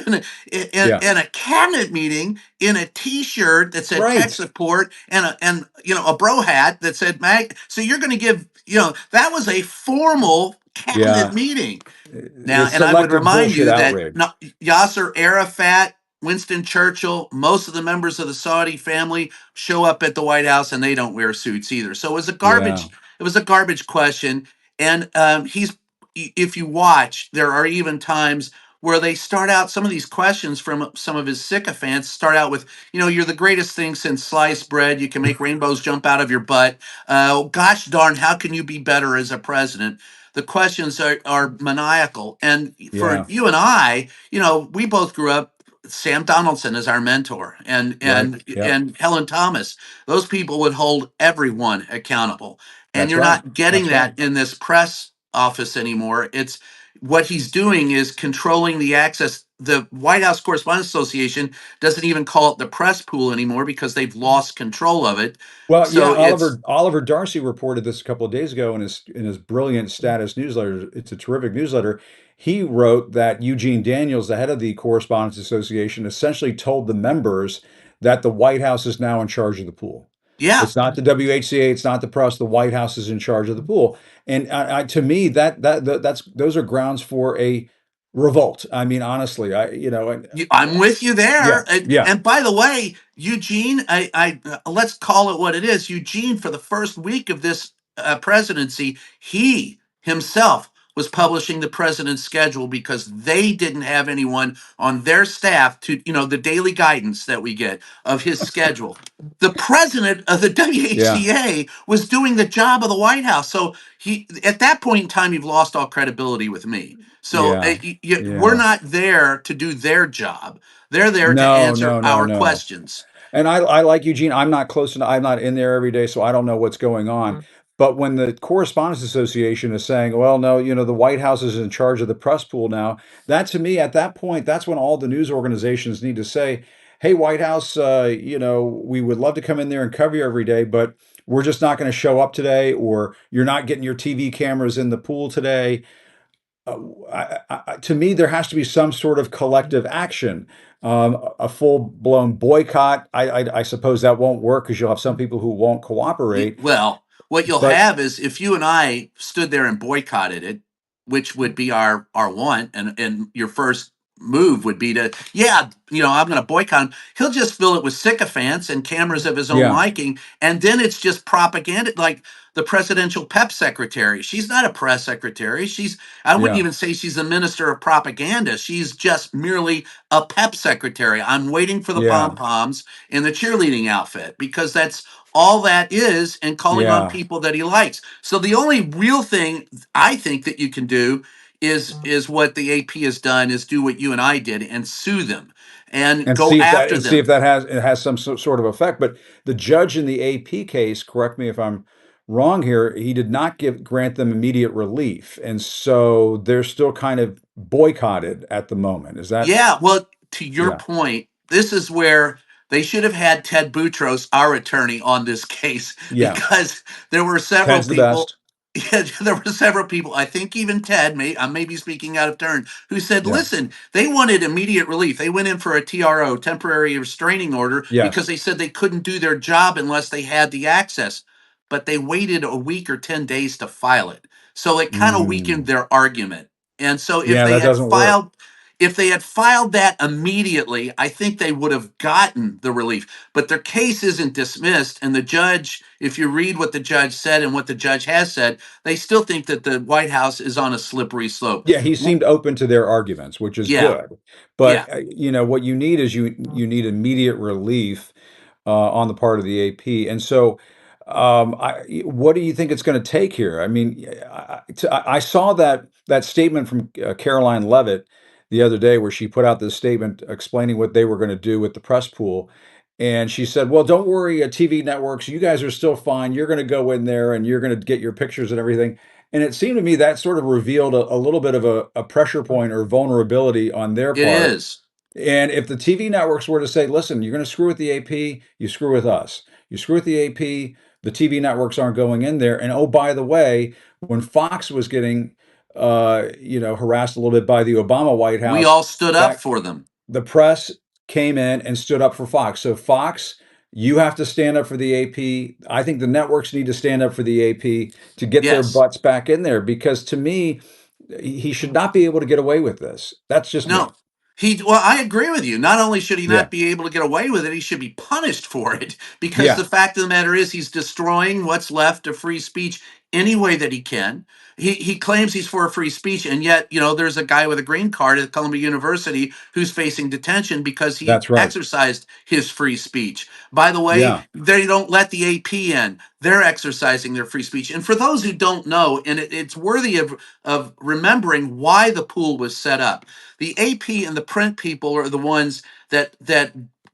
Yeah. in a cabinet meeting in a T-shirt that said tech Right. support and a bro hat that said Mag. So you're going to give that was a formal cabinet Yeah. meeting. Now, It's and I would selective remind bullshit you that outrage. Yasser Arafat, Winston Churchill, most of the members of the Saudi family show up at the White House and they don't wear suits either. So it was a Yeah. garbage. It was a garbage question. And if you watch, there are even times where they start out some of these questions from some of his sycophants start out with, you're the greatest thing since sliced bread. You can make rainbows jump out of your butt. Gosh darn, how can you be better as a president? The questions are maniacal. And for Yeah. you and I, we both grew up. Sam Donaldson is our mentor, and Right. and Yep. and Helen Thomas. Those people would hold everyone accountable, and That's you're right. not getting That's right. that in this press office anymore. It's what he's doing is controlling the access. The White House Correspondents Association doesn't even call it the press pool anymore because they've lost control of it. Well, yeah, So it's Oliver Darcy reported this a couple of days ago in his brilliant status newsletter. It's a terrific newsletter. He wrote that Eugene Daniels, the head of the Correspondents Association, essentially told the members that the White House is now in charge of the pool. yeah. It's not the WHCA, it's not the press. The White House is in charge of the pool. And to me, that's those are grounds for a revolt. I mean, honestly, I'm with you yeah, there. And, yeah, and by the way, Eugene, let's call it what it is. Eugene, for the first week of this presidency, he himself was publishing the president's schedule because they didn't have anyone on their staff to, the daily guidance that we get of his schedule. The president of the yeah, WHCA was doing the job of the White House. So he, at that point in time, you've lost all credibility with me. So yeah, we're yeah. not there to do their job. They're there to No, answer no, no, our no. questions. And I like Eugene. I'm not close enough. I'm not in there every day, so I don't know what's going on. Mhm. But when the Correspondents Association is saying, well, no, the White House is in charge of the press pool now, that to me, at that point, that's when all the news organizations need to say, hey, White House, we would love to come in there and cover you every day, but we're just not going to show up today, or you're not getting your TV cameras in the pool today. To me, there has to be some sort of collective action. A full blown boycott, I suppose that won't work because you'll have some people who won't cooperate. Well, what you'll But have is if you and I stood there and boycotted it, which would be our want, and your first move would be to, yeah, I'm going to boycott him. He'll just fill it with sycophants and cameras of his own Yeah. liking, and then it's just propaganda. Like the presidential PEP secretary, she's not a press secretary. I wouldn't Yeah. even say she's a minister of propaganda. She's just merely a PEP secretary. I'm waiting for the pom Yeah. poms in the cheerleading outfit, because that's all that is, and calling on Yeah. people that he likes. So the only real thing I think that you can do is what the AP has done, is do what you and I did and sue them and And go see if that after and see if them. that has some sort of effect. But the judge in the AP case, correct me if I'm wrong here, he did not grant them immediate relief, and so they're still kind of boycotted at the moment. Is that Yeah, well, to your yeah, point, this is where they should have had Ted Boutros, our attorney, on this case, yeah. because there were several Ted's the people. best. Yeah, there were several people. I think even Ted, I may be speaking out of turn, who said, Yeah. "Listen, they wanted immediate relief. They went in for a TRO, temporary restraining order, because Yes. they said they couldn't do their job unless they had the access. But they waited a week or 10 days to file it, so it kind of weakened Mm. their argument. And so Yeah, that doesn't work. if they had filed that immediately, I think they would have gotten the relief. But their case isn't dismissed. And the judge, if you read what the judge said and what the judge has said, they still think that the White House is on a slippery slope. Yeah, he seemed open to their arguments, which is Yeah, good. yeah. But what you need is you need immediate relief on the part of the AP. And so, what do you think it's going to take here? I mean, I saw that statement from Caroline Levitt the other day, where she put out this statement explaining what they were going to do with the press pool. And she said, "Well, don't worry, TV networks, you guys are still fine. You're going to go in there and you're going to get your pictures and everything." And it seemed to me that sort of revealed a little bit of a pressure point or vulnerability on their It part. is. And if the TV networks were to say, listen, you're going to screw with the AP, you screw with us. You screw with the AP, the TV networks aren't going in there. And oh, by the way, when Fox was getting, harassed a little bit by the Obama White We House, all stood up that for them. the press came in and stood up for Fox. So Fox, you have to stand up for the AP. I think the networks need to stand up for the AP to get their Yes. butts back in there, because to me, he should not be able to get away with this. That's just me. No. Well, I agree with you. Not only should he Yeah. not be able to get away with it, he should be punished for it, because the Yeah. fact of the matter is he's destroying what's left of free speech any way that he can. He claims he's for free speech, and yet, there's a guy with a green card at Columbia University who's facing detention because he That's right. exercised his free speech. By the way, Yeah. they don't let the AP in. They're exercising their free speech. And for those who don't know, and it's worthy of remembering why the pool was set up. The AP and the print people are the ones that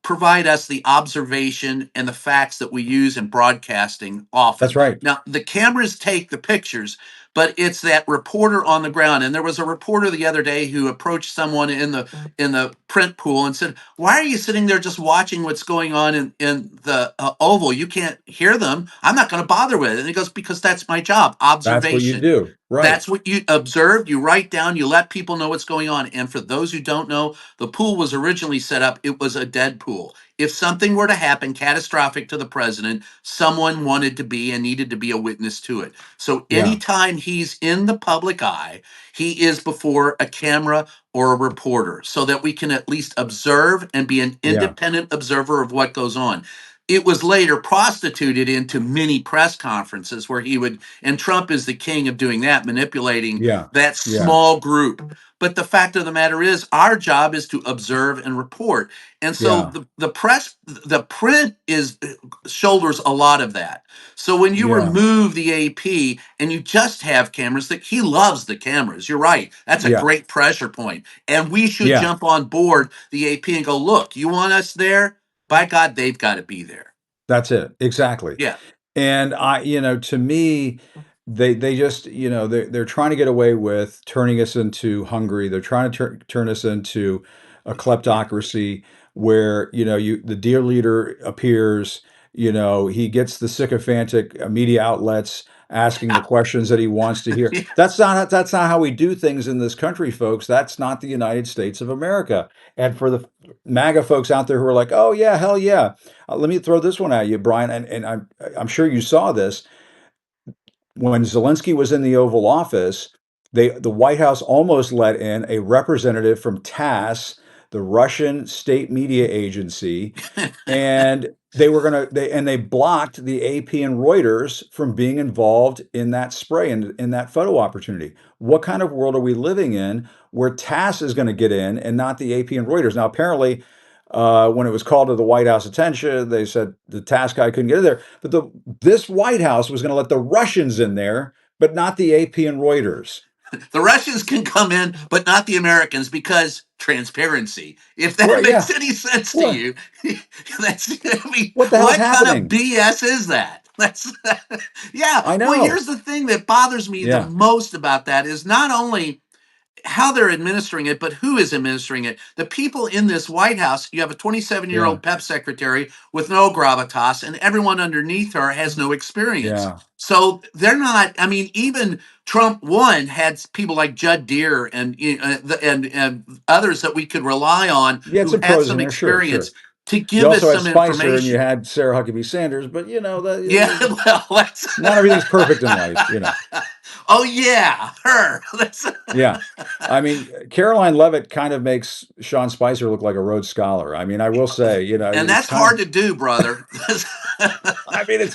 provide us the observation and the facts that we use in broadcasting That's often. right. Now, the cameras take the pictures, but it's that reporter on the ground. And there was a reporter the other day who approached someone in the print pool and said, "Why are you sitting there just watching what's going on in the oval? You can't hear them. I'm not going to bother with it." And he goes, "Because that's my job, That's what you observation." do. Right. That's what you observe, you write down, you let people know what's going on. And for those who don't know, the pool was originally set up, it was a dead pool. If something were to happen catastrophic to the president, someone wanted to be and needed to be a witness to it. So Yeah. anytime he's in the public eye, he is before a camera or a reporter, so that we can at least observe and be an Yeah. independent observer of what goes on. It was later prostituted into mini press conferences where he would, and Trump is the king of doing that, manipulating Yeah. that Yeah. small group. But the fact of the matter is, our job is to observe and report. And so Yeah. the press, the print is shoulders a lot of that. So when you Yeah. remove the AP and you just have cameras, that he loves the cameras. You're right. That's a Yeah. great pressure point. And we should Yeah. jump on board the AP and go, look, you want us there? By God, they've got to be there. That's it. Exactly. Yeah. And to me, they just, they're trying to get away with turning us into Hungary. They're trying to turn us into a kleptocracy where, the dear leader appears, he gets the sycophantic media outlets asking the questions that he wants to hear. That's not how we do things in this country, folks. That's not the United States of America. And for the MAGA folks out there who are like, "Oh yeah, hell yeah." Let me throw this one at you, Brian, and I'm sure you saw this when Zelensky was in the Oval Office. the White House almost let in a representative from TASS, the Russian state media agency, and they blocked the AP and Reuters from being involved in that spray and in that photo opportunity. What kind of world are we living in where TASS is going to get in and not the AP and Reuters? Now, apparently, when it was called to the White House attention, they said the TASS guy couldn't get in there, but this White House was going to let the Russians in there, but not the AP and Reuters. The Russians can come in, but not the Americans because transparency. If that Right? makes Yeah. any sense to What? you, that's, I mean, What the hell's what kind of happening? BS is that? That's, yeah. I Well, know. here's the thing that bothers me the Yeah. most about that is not only how they're administering it, but who is administering it. The people in this White House, you have a 27-year-old Yeah. PEP secretary with no gravitas, and everyone underneath her has no experience. Yeah. So they're not. I mean, even Trump one had people like Judd Deere and and others that we could rely on You had who some had pros in some there, sure, experience sure. to You give us also had some Spicer and you information. had Sarah Huckabee Sanders, but Yeah, well, that's not everything's perfect in life. oh yeah, her. That's Yeah. I mean, Caroline Levitt kind of makes Sean Spicer look like a Rhodes Scholar. I mean, I will say, and it's that's kind of, hard to do, brother. I mean,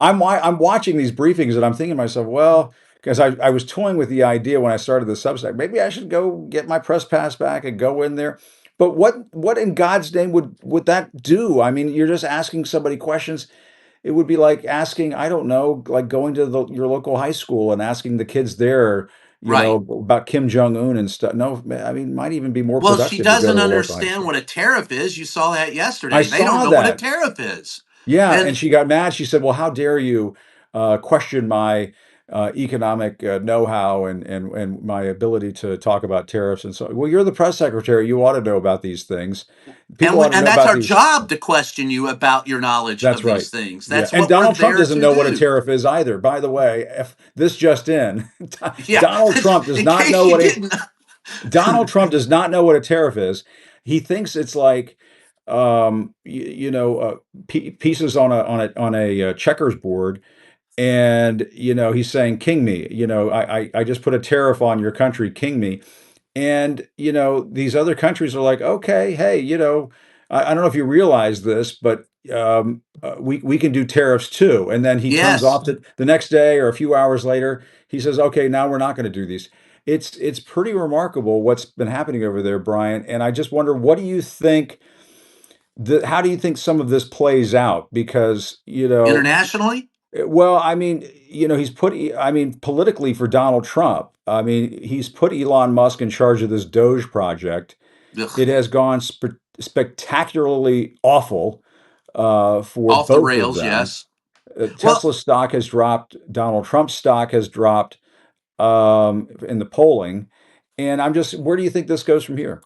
I'm watching these briefings and I'm thinking to myself, well, because I was toying with the idea when I started the Substack, maybe I should go get my press pass back and go in there. But what in God's name would that do? I mean, you're just asking somebody questions. It would be like asking, I don't know, like going to your local high school and asking the kids there, Right. about Kim Jong Un and stuff. No, I mean, it might even be more Well, she productive to go to doesn't the local high understand school. what a tariff is. You saw that I yesterday. They don't saw know what a that. tariff is. Yeah, And and she got mad. She said, "Well, how dare you question my economic know-how and my ability to talk about tariffs and so." Well, you're the press secretary. You ought to know about these things. People ought to and know that's about our these. job to question you about your knowledge That's of right. these things. Yeah, That's and what we're Donald Trump there doesn't to know what a do. tariff is either. By the way, if this just in, Yeah. Donald Trump does In not case know you what a didn't. Donald Trump does not know what a tariff is. He thinks it's like pieces on a checkers board, and he's saying, "King me." I just put a tariff on your country, king me. And these other countries are like, okay, hey, I don't know if you realize this, but we can do tariffs too. And then he turns Yes. off the next day or a few hours later. He says, okay, now we're not going to do these. It's pretty remarkable what's been happening over there, Brian. And I just wonder, what do you think? How do you think some of this plays out? Because Internationally? well, I mean, I mean, politically for Donald Trump, I mean, he's put Elon Musk in charge of this Doge project. Ugh. It has gone spectacularly awful for Off the both of rails, them. yes. Well, Tesla stock has dropped. Donald Trump's stock has dropped in the polling. And where do you think this goes from here?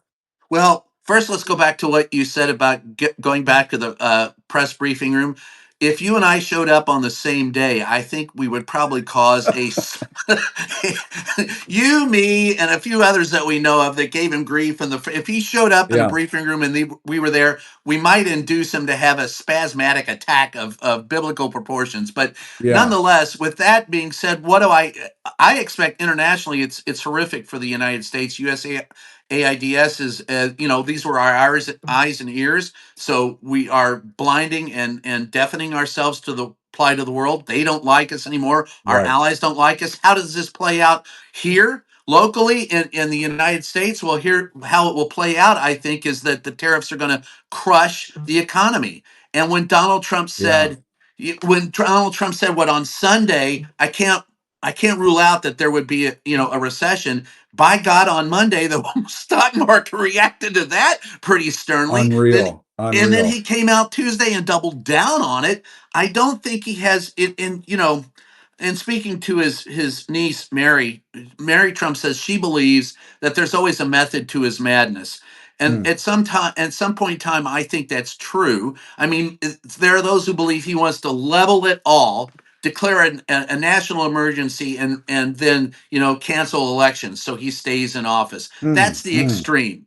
Well, first, let's go back to what you said about going back to the press briefing room. If you and I showed up on the same day, I think we would probably cause you, me, and a few others that we know of that gave him grief. And if he showed up in the Yeah, briefing room and we were there, we might induce him to have a spasmodic attack of biblical proportions. But yeah, nonetheless, with that being said, what do I expect internationally? It's horrific for the United States. USA AIDS is, these were our eyes and ears. So we are blinding and deafening ourselves to the plight of the world. They don't like us anymore. Our right. allies don't like us. How does this play out here? Locally in the United States, well, here how it will play out, I think, is that the tariffs are going to crush the economy. And Yeah, when Donald Trump said what on Sunday, I can't rule out that there would be a recession. By God, on Monday, the stock market reacted to that pretty sternly. unreal, And then unreal. he came out Tuesday and doubled down on it. I don't think he has it in, and speaking to his niece Mary Trump says she believes that there's always a method to his madness. And Hmm. at some point in time, I think that's true. I mean, there are those who believe he wants to level it all, declare a national emergency, and then cancel elections so he stays in office. Hmm. That's the Hmm. extreme.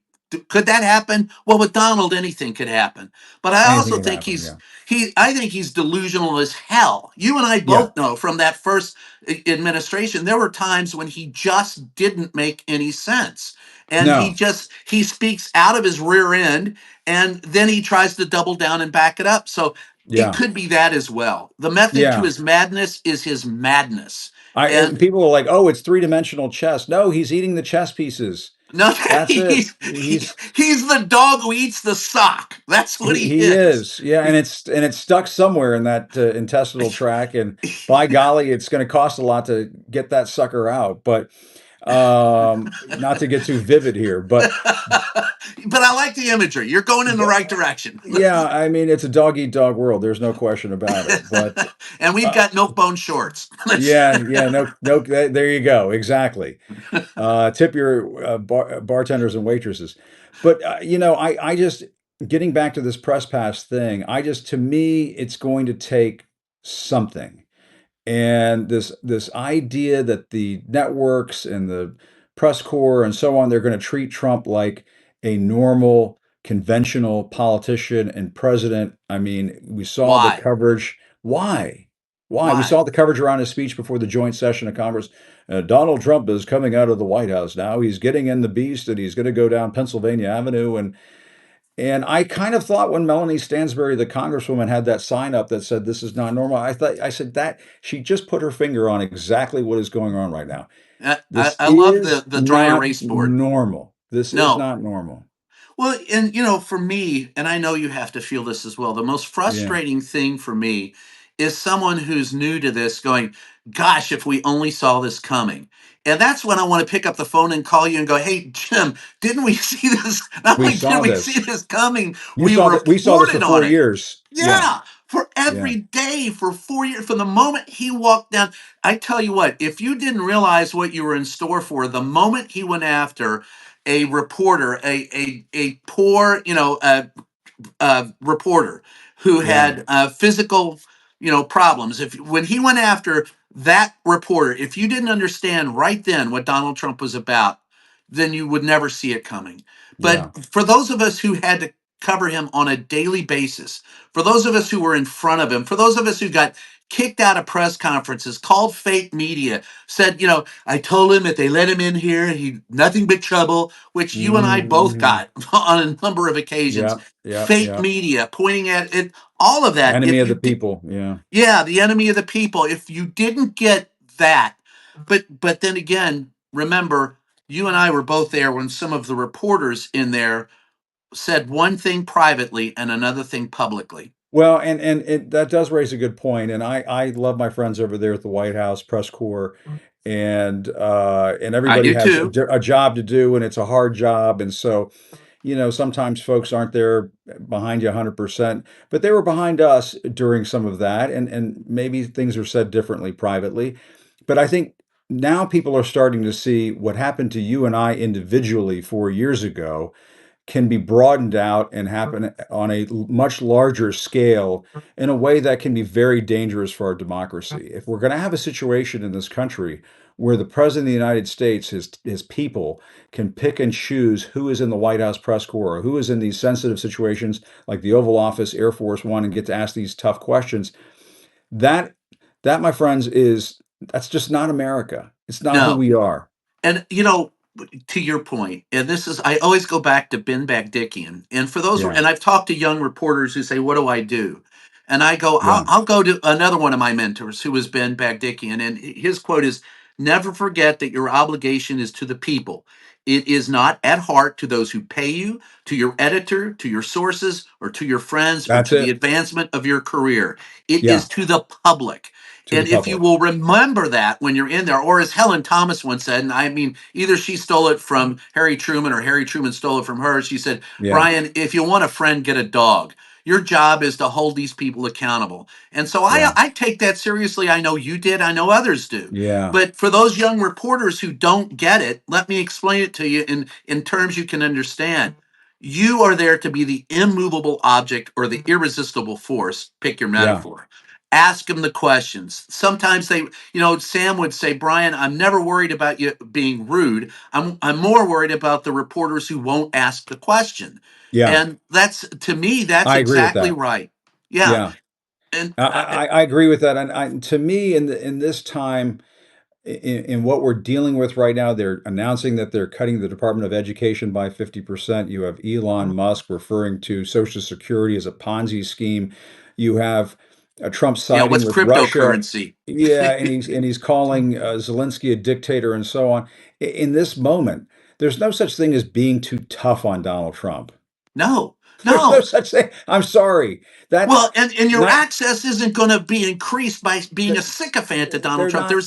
Could that happen? Well, with Donald, anything could happen. But I Anything also can think happen. Yeah. I think he's delusional as hell. You and I Yeah. both know from that first administration, there were times when he just didn't make any sense. And No. he speaks out of his rear end, and then he tries to double down and back it up. So it Yeah. could be that as well. The method to Yeah. his madness is his madness. And People are like, oh, it's three-dimensional chess. No, he's eating the chess pieces. no, That's it. he's the dog who eats the sock. That's what he He is. is. Yeah, and it's stuck somewhere in that intestinal tract, and by golly, it's going to cost a lot to get that sucker out. But not to get too vivid here, but But I like the imagery. You're going in the right direction. yeah, I mean, it's a dog eat dog world. There's no question about it. But And we've uh, got milk bone shorts. yeah, yeah, no, no, there you go. Exactly. Tip your bartenders and waitresses. But I just getting back to this press pass thing. To me, it's going to take something, and this idea that the networks and the press corps and so on, they're going to treat Trump like a normal, conventional politician and president. I mean, we saw the Why? coverage. Why? Why? We Why? saw the coverage around his speech before the joint session of Congress. Donald Trump is coming out of the White House now. He's getting in the beast and he's going to go down Pennsylvania Avenue. And I kind of thought when Melanie Stansbury, the congresswoman, had that sign up that said this is not normal, I said that she just put her finger on exactly what is going on right now. This I love is the dry not erase board. normal. This is No. not normal. Well, and for me, and I know you have to feel this as well, the most Yeah. frustrating thing for me is someone who's new to this going, gosh, if we only saw this coming. And that's when I want to pick up the phone and call you and go, hey, Jim, didn't we see this? Not We only did saw we see this. this coming, You we saw that we saw this for reported on four it. years. Yeah. Yeah, for Yeah. every day for 4 years, from the moment he walked down. I tell you what, if you didn't realize what you were in store for, the moment he went after a reporter, a poor, reporter who Yeah. had physical, problems. If when he went after that reporter, if you didn't understand right then what Donald Trump was about, then you would never see it coming. But Yeah. for those of us who had to cover him on a daily basis, for those of us who were in front of him, for those of us who got kicked out of press conferences, called fake media, said, I told him if they let him in here, he nothing but trouble, which you and I both Hmm. got on a number of occasions. Yep. Yep. Fake Yep. media pointing at it, all of that. Enemy If of you the did, people. Yeah. yeah, the enemy of the people. If you didn't get that, but then again, remember, you and I were both there when some of the reporters in there said one thing privately and another thing publicly. Well, that does raise a good point, and I love my friends over there at the White House press corps, and I everybody do has too. a job to do, and it's a hard job, and so sometimes folks aren't there behind you 100%, but they were behind us during some of that, and maybe things are said differently privately, but I think now people are starting to see what happened to you and I individually 4 years ago can be broadened out and happen on a much larger scale in a way that can be very dangerous for our democracy. If we're going to have a situation in this country where the president of the United States, his people, can pick and choose who is in the White House press corps, or who is in these sensitive situations like the Oval Office, Air Force One, and get to ask these tough questions, that that, my friends, that's just not America. It's not who No. we are. And to your point, and this is I always go back to Ben Bagdickian. And for those Yeah, and I've talked to young reporters who say, what do I do? And I go, yeah, I'll go to another one of my mentors who was Ben Bagdickian. And his quote is, never forget that your obligation is to the people. It is not at heart to those who pay you, to your editor, to your sources, or to your friends, or that's to the it. advancement of your career. It Yeah, is to the public. to the And if you public. will remember that when you're in there, or as Helen Thomas once said, and I mean, either she stole it from Harry Truman or Harry Truman stole it from her. She said, Yeah, Brian, if you want a friend, get a dog. Your job is to hold these people accountable. And so yeah, I take that seriously. I know you did. I know others do. yeah. But for those young reporters who don't get it, let me explain it to you in terms you can understand. You are there to be the immovable object or the irresistible force, pick your Yeah, metaphor, Ask them the questions. Sometimes Sam would say, Brian, I'm never worried about you being rude. I'm more worried about the reporters who won't ask the question. Yeah, And that's, to me, that's I agree with exactly that. right. Yeah. Yeah, And I agree with that. And to me, in this time, in what we're dealing with right now, they're announcing that they're cutting the Department of Education by 50%. You have Elon Musk referring to Social Security as a Ponzi scheme. You have Trump yeah, siding what's with Russia. cryptocurrency? Yeah, and he's calling Zelensky a dictator and so on. In this moment, there's no such thing as being too tough on Donald Trump. No, There's no no. such thing. I'm sorry. That Well, and your not access isn't going to be increased by being a sycophant to Donald they're Trump. not.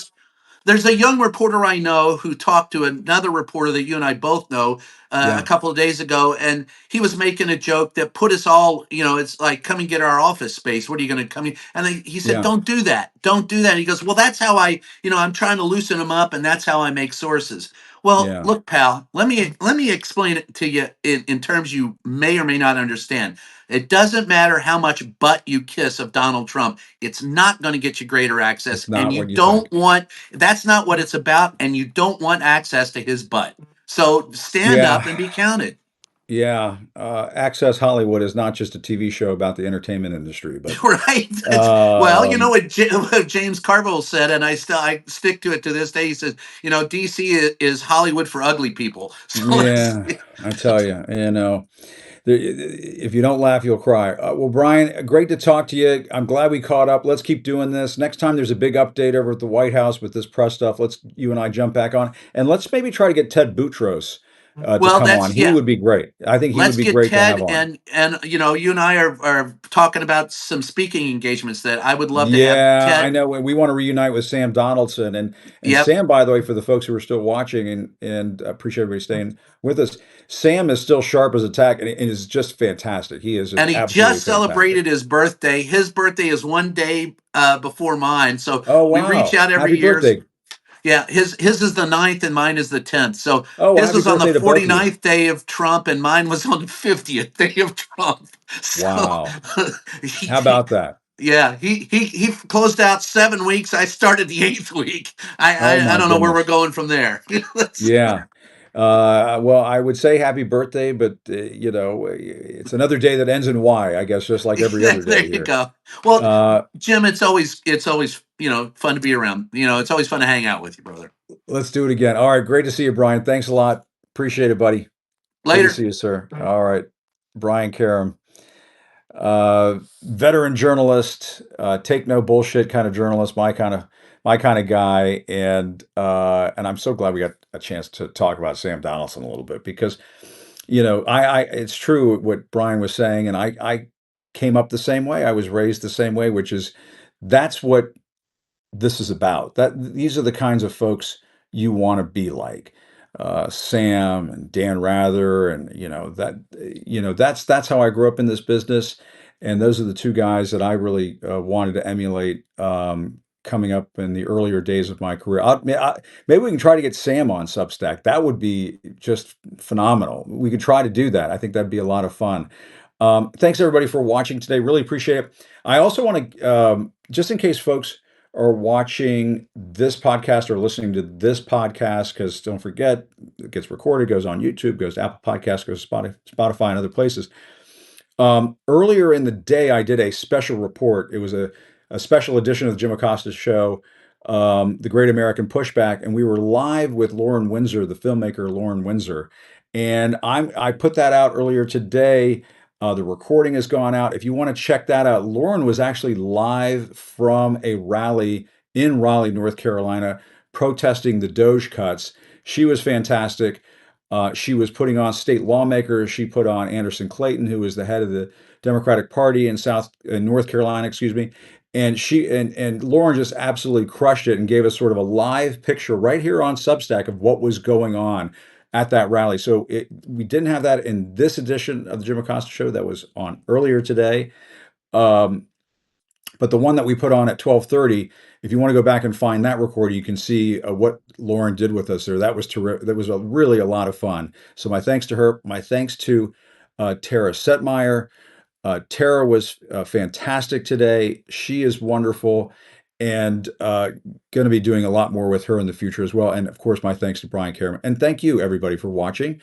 There's a young reporter I know who talked to another reporter that you and I both know a Yeah, couple of days ago, and he was making a joke that put us all, it's like, come and get our office space. What are you going to come in? And he said, yeah, don't do that. Don't do that. He goes, well, that's how I'm trying to loosen them up, and that's how I make sources. Well, yeah. look, pal, let me explain it to you in terms you may or may not understand. It doesn't matter how much butt you kiss of Donald Trump. It's not going to get you greater access, It's and not you what you don't think. want that's not what it's about, and you don't want access to his butt. So stand Yeah, up and be counted. yeah. Access Hollywood is not just a TV show about the entertainment industry, but Right? Well, you know um, what James Carville said, and I stick to it to this day. He says, DC is Hollywood for ugly people. So let's. yeah, I tell you, if you don't laugh, you'll cry. Well, Brian, great to talk to you. I'm glad we caught up. Let's keep doing this. Next time there's a big update over at the White House with this press stuff, let's you and I jump back on, and let's maybe try to get Ted Boutros to Well, come on. that's He yeah. would be great. I think he would Let's be get great to have Ted, on. and you and I are talking about some speaking engagements that I would love to have Yeah, I Ted. know. We want to reunite with Sam Donaldson and Yep. Sam. By the way, for the folks who are still watching and appreciate everybody staying with us, Sam is still sharp as a tack and is just fantastic. He is just And he absolutely just fantastic. celebrated his birthday. His birthday is one day before mine, so Oh we reach wow! out every Happy year. birthday! Yeah, his is the ninth and mine is the 10th. So Oh, well, his happy was on the birthday to both of you! 49th day of Trump, and mine was on the 50th day of Trump. So Wow, he, how he about that? yeah, he closed out 7 weeks. I started the eighth week. I, Oh I I my don't know where we're goodness! going from there. Yeah. Well, I would say happy birthday, but it's another day that ends in Y, I guess, just like every other There day you here. go. Well, Uh, Jim, it's always fun to be around. It's always fun to hang out with you, brother. let's do it again. All right, great to see you, Brian. Thanks a lot. Appreciate it, buddy. Good to Later. see you, sir. All right. Brian Karem, veteran journalist, take no bullshit kind of journalist, my kind of guy, and I'm so glad we got a chance to talk about Sam Donaldson a little bit because I it's true what Brian was saying, and I came up the same way. I was raised the same way, which is that's what this is about. That these are the kinds of folks you want to be like. Sam and Dan Rather, and that's how I grew up in this business, and those are the two guys that I really wanted to emulate. Coming up in the earlier days of my career, maybe we can try to get Sam on Substack. That would be just phenomenal. We could try to do that. I think that'd be a lot of fun. Thanks everybody for watching today. Really appreciate it. I also want to, just in case folks are watching this podcast or listening to this podcast, because don't forget, it gets recorded, goes on YouTube, goes to Apple Podcasts, goes to Spotify and other places. Earlier in the day, I did a special report. It was a special edition of the Jim Acosta show, The Great American Pushback, and we were live with Lauren Windsor, the filmmaker Lauren Windsor. And I put that out earlier today. The recording has gone out. If you want to check that out, Lauren was actually live from a rally in Raleigh, North Carolina, protesting the Doge cuts. She was fantastic. She was putting on state lawmakers. She put on Anderson Clayton, who was the head of the Democratic Party in North Carolina, excuse me. And and Lauren just absolutely crushed it and gave us sort of a live picture right here on Substack of what was going on at that rally. So we didn't have that in this edition of the Jim Acosta Show. That was on earlier today. Um, but the one that we put on at 12:30, if you want to go back and find that recording, you can see what Lauren did with us there. That was terrific. That was really a lot of fun. So my thanks to her. My thanks to Tara Setmeyer. Tara was fantastic today. She is wonderful, and going to be doing a lot more with her in the future as well. And of course, my thanks to Brian Karem. And thank you, everybody, for watching.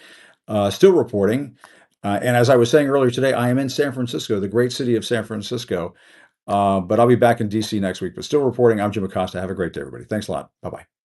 Still reporting. And as I was saying earlier today, I am in San Francisco, the great city of San Francisco. But I'll be back in DC next week. But still reporting, I'm Jim Acosta. Have a great day, everybody. Thanks a lot. Bye bye.